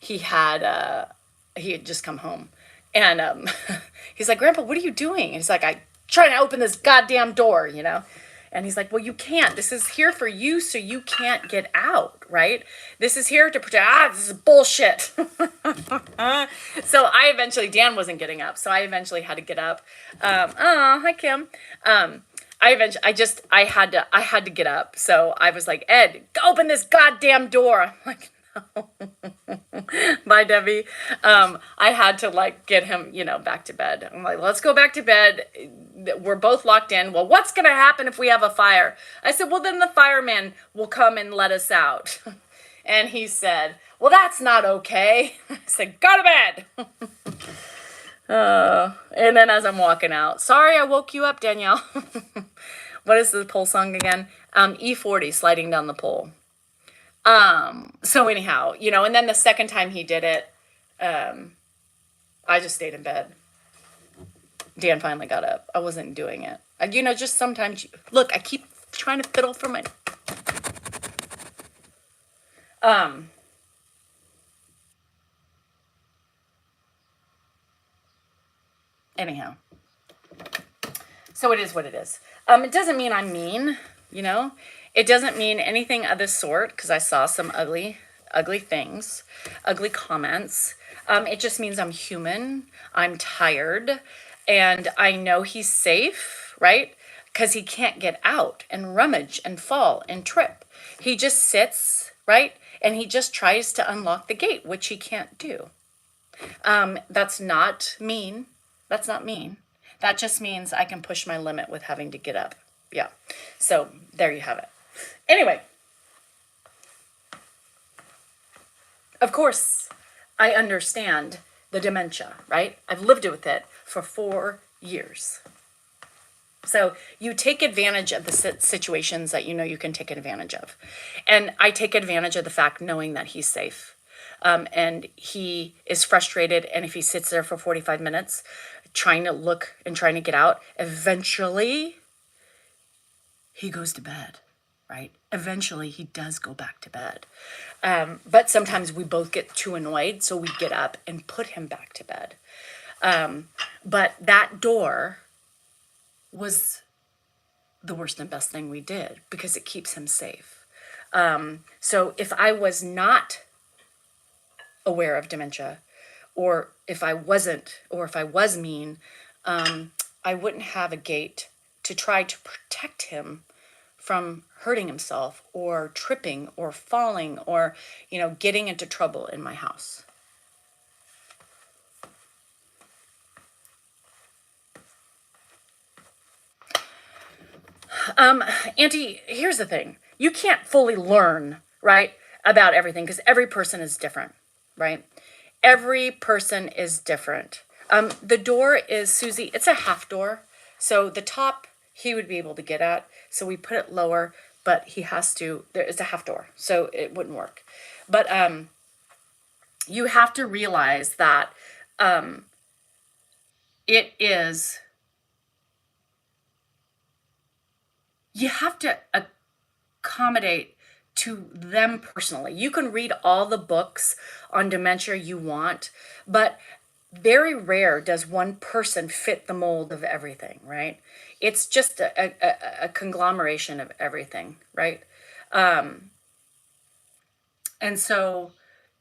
he had just come home, and he's like, Grandpa, what are you doing? And he's like, I trying to open this goddamn door, you know. And he's like, well, you can't. This is here for you, so you can't get out, right? This is here to protect. This is bullshit. So I eventually, Dan wasn't getting up, so I eventually had to get up. Hi Kim. I had to get up. So I was like, Ed, open this goddamn door. I'm like, no. Bye, Debbie. I had to like get him, back to bed. I'm like, let's go back to bed. We're both locked in. Well, what's going to happen if we have a fire? I said, well, then the fireman will come and let us out. And he said, well, that's not okay. I said, go to bed. And then as I'm walking out, sorry I woke you up, Danielle. What is the pole song again? E40, sliding down the pole. So anyhow, and then the second time he did it, I just stayed in bed. Dan finally got up. I wasn't doing it. Just sometimes, look, I keep trying to fiddle for my, anyhow. So it is what it is. It doesn't mean I'm mean, It doesn't mean anything of the sort, because I saw some ugly things, ugly comments. It just means I'm human, I'm tired, and I know he's safe, right? Because he can't get out and rummage and fall and trip. He just sits, right? And he just tries to unlock the gate, which he can't do. That's not mean. That's not mean. That just means I can push my limit with having to get up. Yeah. So there you have it. Anyway, of course, I understand the dementia, right? I've lived with it for 4 years. So you take advantage of the situations that you can take advantage of. And I take advantage of the fact knowing that he's safe. And he is frustrated, and if he sits there for 45 minutes trying to look and trying to get out, eventually he goes to bed. Right? Eventually, he does go back to bed. But sometimes we both get too annoyed, so we get up and put him back to bed. But that door was the worst and best thing we did because it keeps him safe. So if I was not aware of dementia, or if I wasn't, or if I was mean, I wouldn't have a gate to try to protect him from hurting himself or tripping or falling or, getting into trouble in my house. Auntie, here's the thing. You can't fully learn, right, about everything because every person is different, right? Every person is different. The door is, Susie, it's a half door. So the top he would be able to get at. So we put it lower, but he has to, there is a half door, so it wouldn't work. But you have to realize that it is, you have to accommodate to them personally. You can read all the books on dementia you want, but very rare does one person fit the mold of everything, right? It's just a conglomeration of everything, right? And so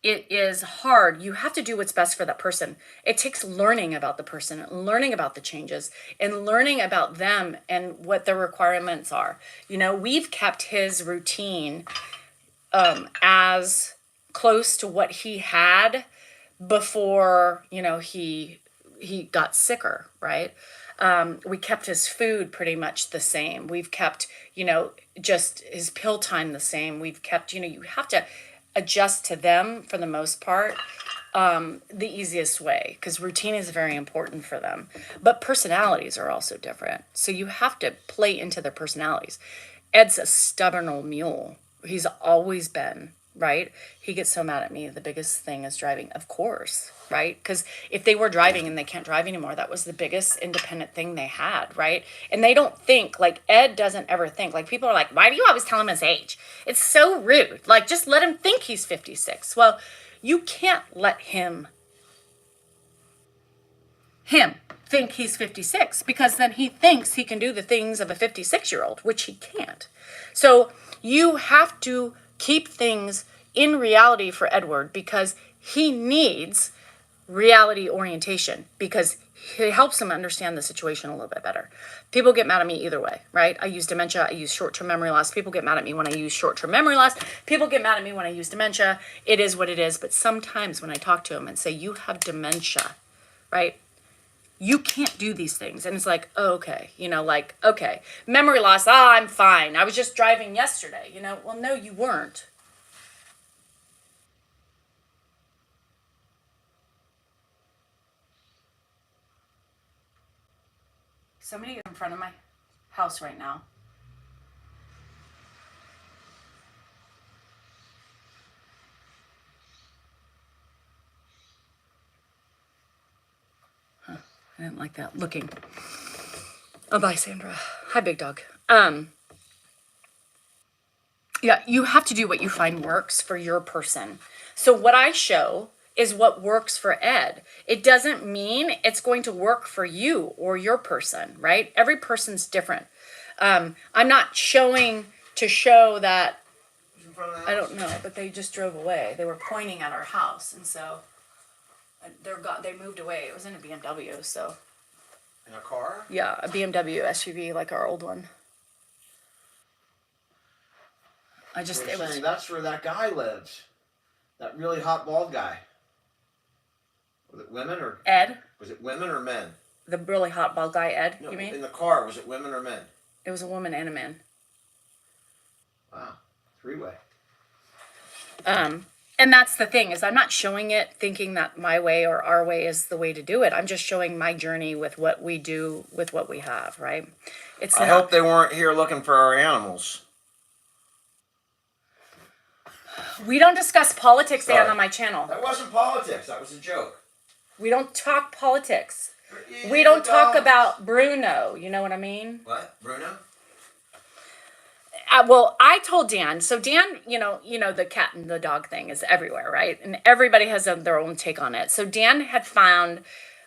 it is hard. You have to do what's best for that person. It takes learning about the person, learning about the changes, and learning about them and what their requirements are. We've kept his routine as close to what he had before, he got sicker, right? We kept his food pretty much the same. We've kept, just his pill time the same. We've kept, you have to adjust to them for the most part, the easiest way, because routine is very important for them. But personalities are also different. So you have to play into their personalities. Ed's a stubborn old mule. He's always been. Right? He gets so mad at me. The biggest thing is driving, of course, right? Because if they were driving and they can't drive anymore, that was the biggest independent thing they had, right? And they don't think, like, Ed doesn't ever think. Like, people are like, why do you always tell him his age? It's so rude. Like, just let him think he's 56. Well, You can't let him think he's 56, because then he thinks he can do the things of a 56-year-old, which he can't. So you have to keep things in reality for Edward, because he needs reality orientation, because it helps him understand the situation a little bit better. People get mad at me either way, right? I use dementia, I use short-term memory loss. People get mad at me when I use short-term memory loss. People get mad at me when I use dementia. It is what it is. But sometimes when I talk to them and say, you have dementia, right? You can't do these things. And it's like, oh, okay. Like, okay. Memory loss, I'm fine. I was just driving yesterday. Well, no, you weren't. Somebody is in front of my house right now. I didn't like that. Looking. Oh, bye, Sandra. Hi, big dog. Yeah, you have to do what you find works for your person. So what I show is what works for Ed. It doesn't mean it's going to work for you or your person, right? Every person's different. I'm not showing to show that, I don't know, but they just drove away. They were pointing at our house, and so they moved away. It was in a BMW, so. In a car? Yeah, a BMW SUV like our old one. That's where that guy lives. That really hot bald guy. Was it women or? Ed? Was it women or men? The really hot bald guy, Ed, No, you mean? in the car, was it women or men? It was a woman and a man. Wow. Three-way. And that's the thing, is I'm not showing it thinking that my way or our way is the way to do it. I'm just showing my journey with what we do with what we have, right? I hope they weren't here looking for our animals. We don't discuss politics, Dan, Sorry. on my channel. That wasn't politics. That was a joke. We don't talk politics. We don't talk about Bruno. You know what I mean? What? Bruno? Well, I told Dan. So Dan, the cat and the dog thing is everywhere, right? And everybody has their own take on it. So Dan had found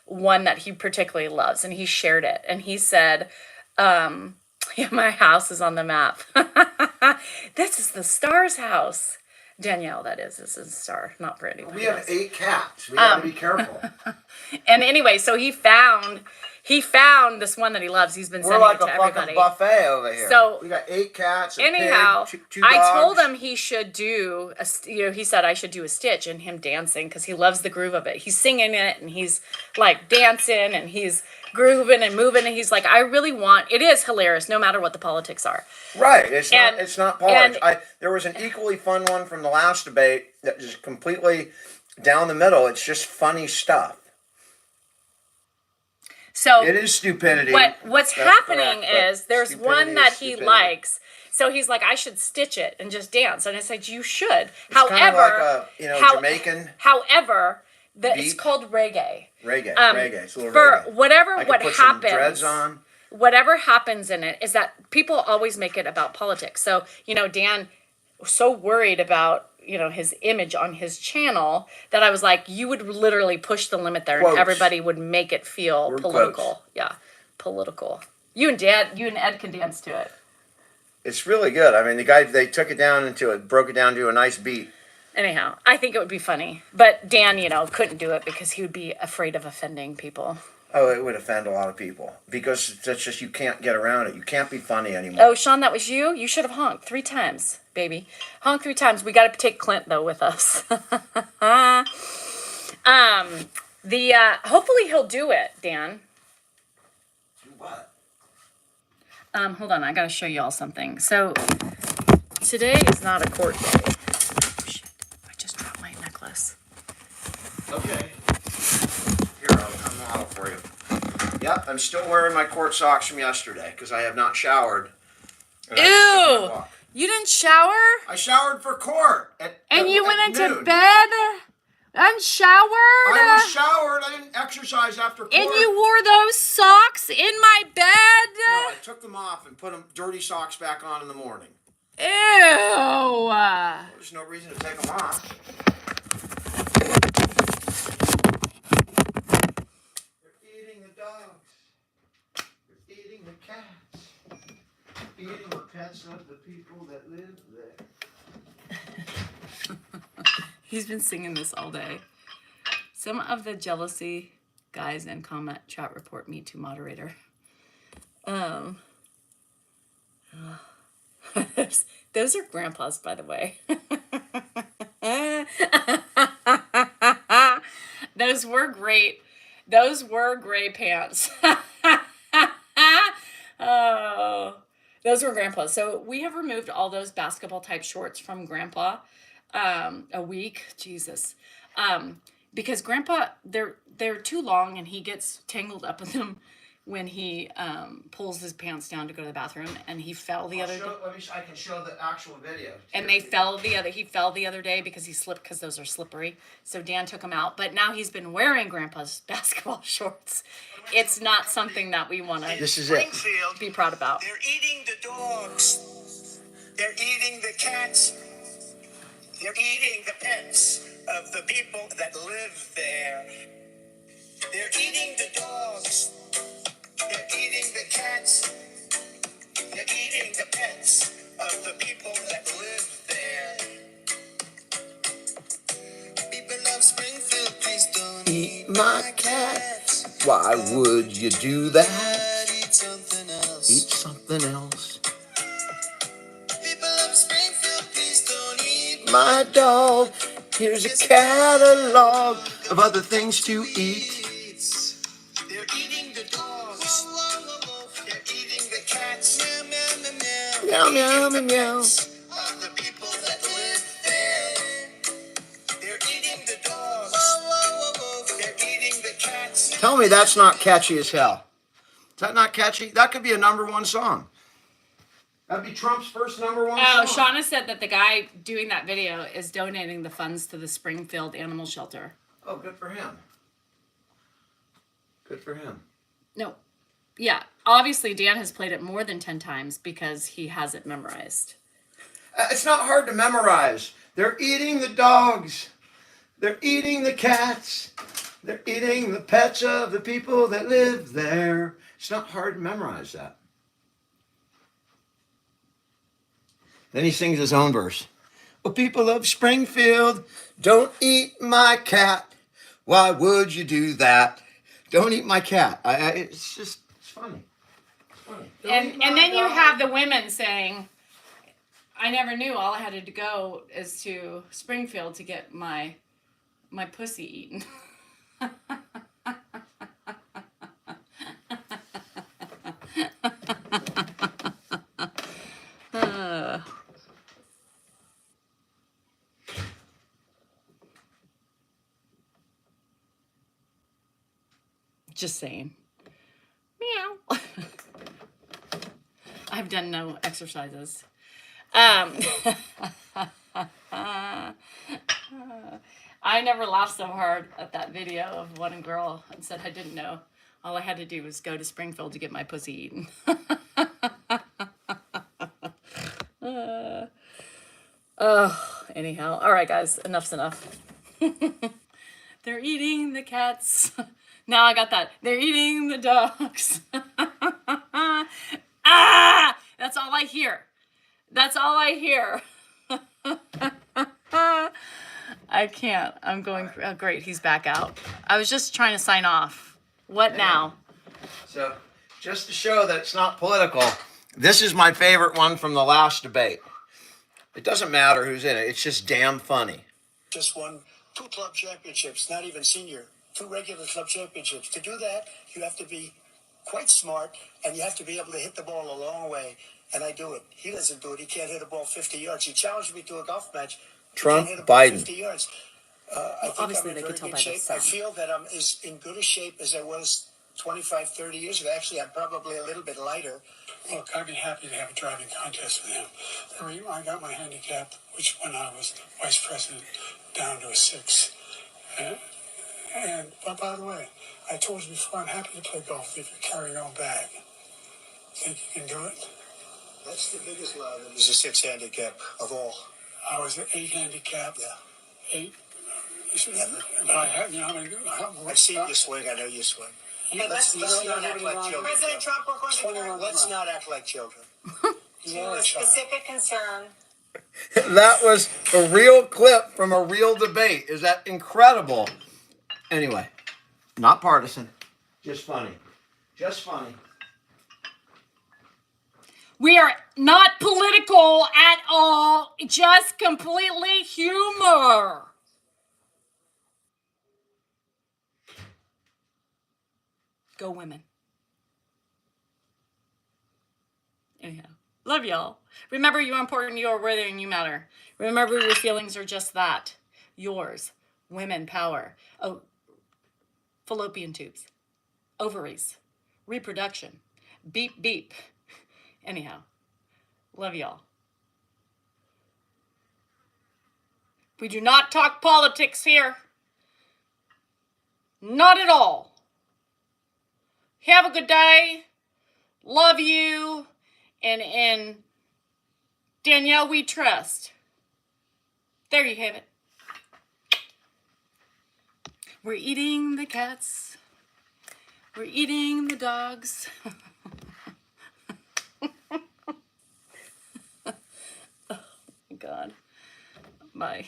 one that he particularly loves, and he shared it. And he said, yeah, my house is on the map. This is the star's house. Danielle, that is. This is a star, not for anybody. We have 8 cats. We gotta be careful. And anyway, so he found this one that he loves. He's been We're sending like it to a everybody. fucking buffet over here. So we got 8 cats. Anyhow, pig, 2 dogs. I told him he should do he said I should do a stitch and him dancing, because he loves the groove of it. He's singing it and he's like dancing and he's grooving and moving, and he's like, I really want. It is hilarious, no matter what the politics are. Right. It's not politics. And There was an equally fun one from the last debate that is completely down the middle. It's just funny stuff. So it is stupidity. What's happening is there's one that he stupidity. likes. So he's like, I should stitch it and just dance. And I said, you should. It's However, kind of like a Jamaican. However, it's beat. called reggae. Reggae. It's a little For reggae. whatever I could what put some happens. dreads on. Whatever happens in it is that people always make it about politics. So, Dan was so worried about, his image on his channel that I was like, you would literally push the limit there, Quotes. and everybody would make it feel Word political. quotes. Yeah, political. You and Ed can dance to it. It's really good. I mean, they broke it down to a nice beat. Anyhow, I think it would be funny. But Dan, couldn't do it because he would be afraid of offending people. Oh, it would offend a lot of people because that's just, you can't get around it. You can't be funny anymore. Oh, Sean, that was you? You should have honked 3 times, baby. Honk 3 times. We got to take Clint, though, with us. Hopefully he'll do it, Dan. Do what? Hold on. I got to show you all something. So today is not a court day. Oh, shit. I just dropped my necklace. Okay. Here, I'll model for you. Yep, I'm still wearing my court socks from yesterday because I have not showered. And I just took my walk. You didn't shower? I showered for court. You went at into noon. bed unshowered? I was showered. I didn't exercise after court. And you wore those socks in my bed? No, I took them off and put dirty socks back on in the morning. Ew. There's no reason to take them off. the cats, eating the pets of the people that live there. He's been singing this all day. Some of the jealousy guys in comment chat report me to moderator. Those are grandpa's, by the way. Those were great. Those were gray pants. Oh, those were grandpa's. So we have removed all those basketball type shorts from grandpa. A week, Jesus. Because grandpa, they're too long and he gets tangled up in them when he pulls his pants down to go to the bathroom, and he fell the other day. I can show the actual video. And he fell the other day because he slipped, because those are slippery. So Dan took him out, but now he's been wearing grandpa's basketball shorts. It's not something that we want to This is it. be proud about. They're eating the dogs. They're eating the cats. They're eating the pets of the people that live there. They're eating the dogs. They're eating the cats. They're eating the pets of the people that live there. People of Springfield, please don't Eat my cat. Why would you do that? Eat something else. Eat something else. People of Springfield, please don't eat My dog. Here's a catalog of other things to eat. They're eating the dogs. They're eating the cats. Meow, meow, meow, meow. Of the people that live there. They're eating the dogs. They're eating the cats. Tell me that's not catchy as hell. Is that not catchy? That could be a #1 song. That'd be Trump's first #1 Oh, song. Shauna said that the guy doing that video is donating the funds to the Springfield Animal Shelter. Oh, good for him. Good for him. No. Yeah. Obviously, Dan has played it more than 10 times because he has it memorized. It's not hard to memorize. They're eating the dogs. They're eating the cats. They're eating the pets of the people that live there. It's not hard to memorize that. Then he sings his own verse. Well, people of Springfield, don't eat my cat. Why would you do that? Don't eat my cat. It's funny. It's funny. Don't eat And my then you dog. have the women saying, I never knew all I had to go is to Springfield to get my pussy eaten. Just saying. Meow. I've done no exercises. I never laughed so hard at that video of one girl and said I didn't know. All I had to do was go to Springfield to get my pussy eaten. Anyhow. All right, guys. Enough's enough. They're eating the cats. Now I got that. They're eating the dogs. Ah! That's all I hear. That's all I hear. I can't. I'm going. Oh, great. He's back out. I was just trying to sign off. What now? So, just to show that it's not political, this is my favorite one from the last debate. It doesn't matter who's in it. It's just damn funny. Just won 2 club championships, not even senior. 2 regular club championships. To do that, you have to be quite smart, and you have to be able to hit the ball a long way. And I do it. He doesn't do it. He can't hit a ball 50 yards. He challenged me to a golf match. He Trump, can't hit a ball Biden. 50 yards. I think obviously I'm they in could very tell good by the shape. I sound. feel that I'm as in good a shape as I was 25, 30 years ago. Actually, I'm probably a little bit lighter. Look, I'd be happy to have a driving contest with him. I got my handicap, which when I was vice president, down to a 6. But by the way, I told you before, I'm happy to play golf if you carry your own bag. Think you can do it? That's the biggest lie. There's a 6 handicap of all. I was an 8 handicap. Yeah. 8. Never. But I had, you know, I've seen you swing. I know you swing. Let's not act like children. President Trump, we're going to 21 Let's not act like children. You are a a child. specific concern. That was a real clip from a real debate. Is that incredible? Anyway, not partisan, just funny. Just funny. We are not political at all, just completely humor. Go women. Anyhow, love y'all. Remember, you're important, you are worthy, and you matter. Remember, your feelings are just that. Yours. Women power. Oh, fallopian tubes. Ovaries. Reproduction. Beep, beep. Anyhow, love y'all. We do not talk politics here. Not at all. Have a good day. Love you. And Danielle, we trust. There you have it. We're eating the cats. We're eating the dogs. Oh, God. Bye.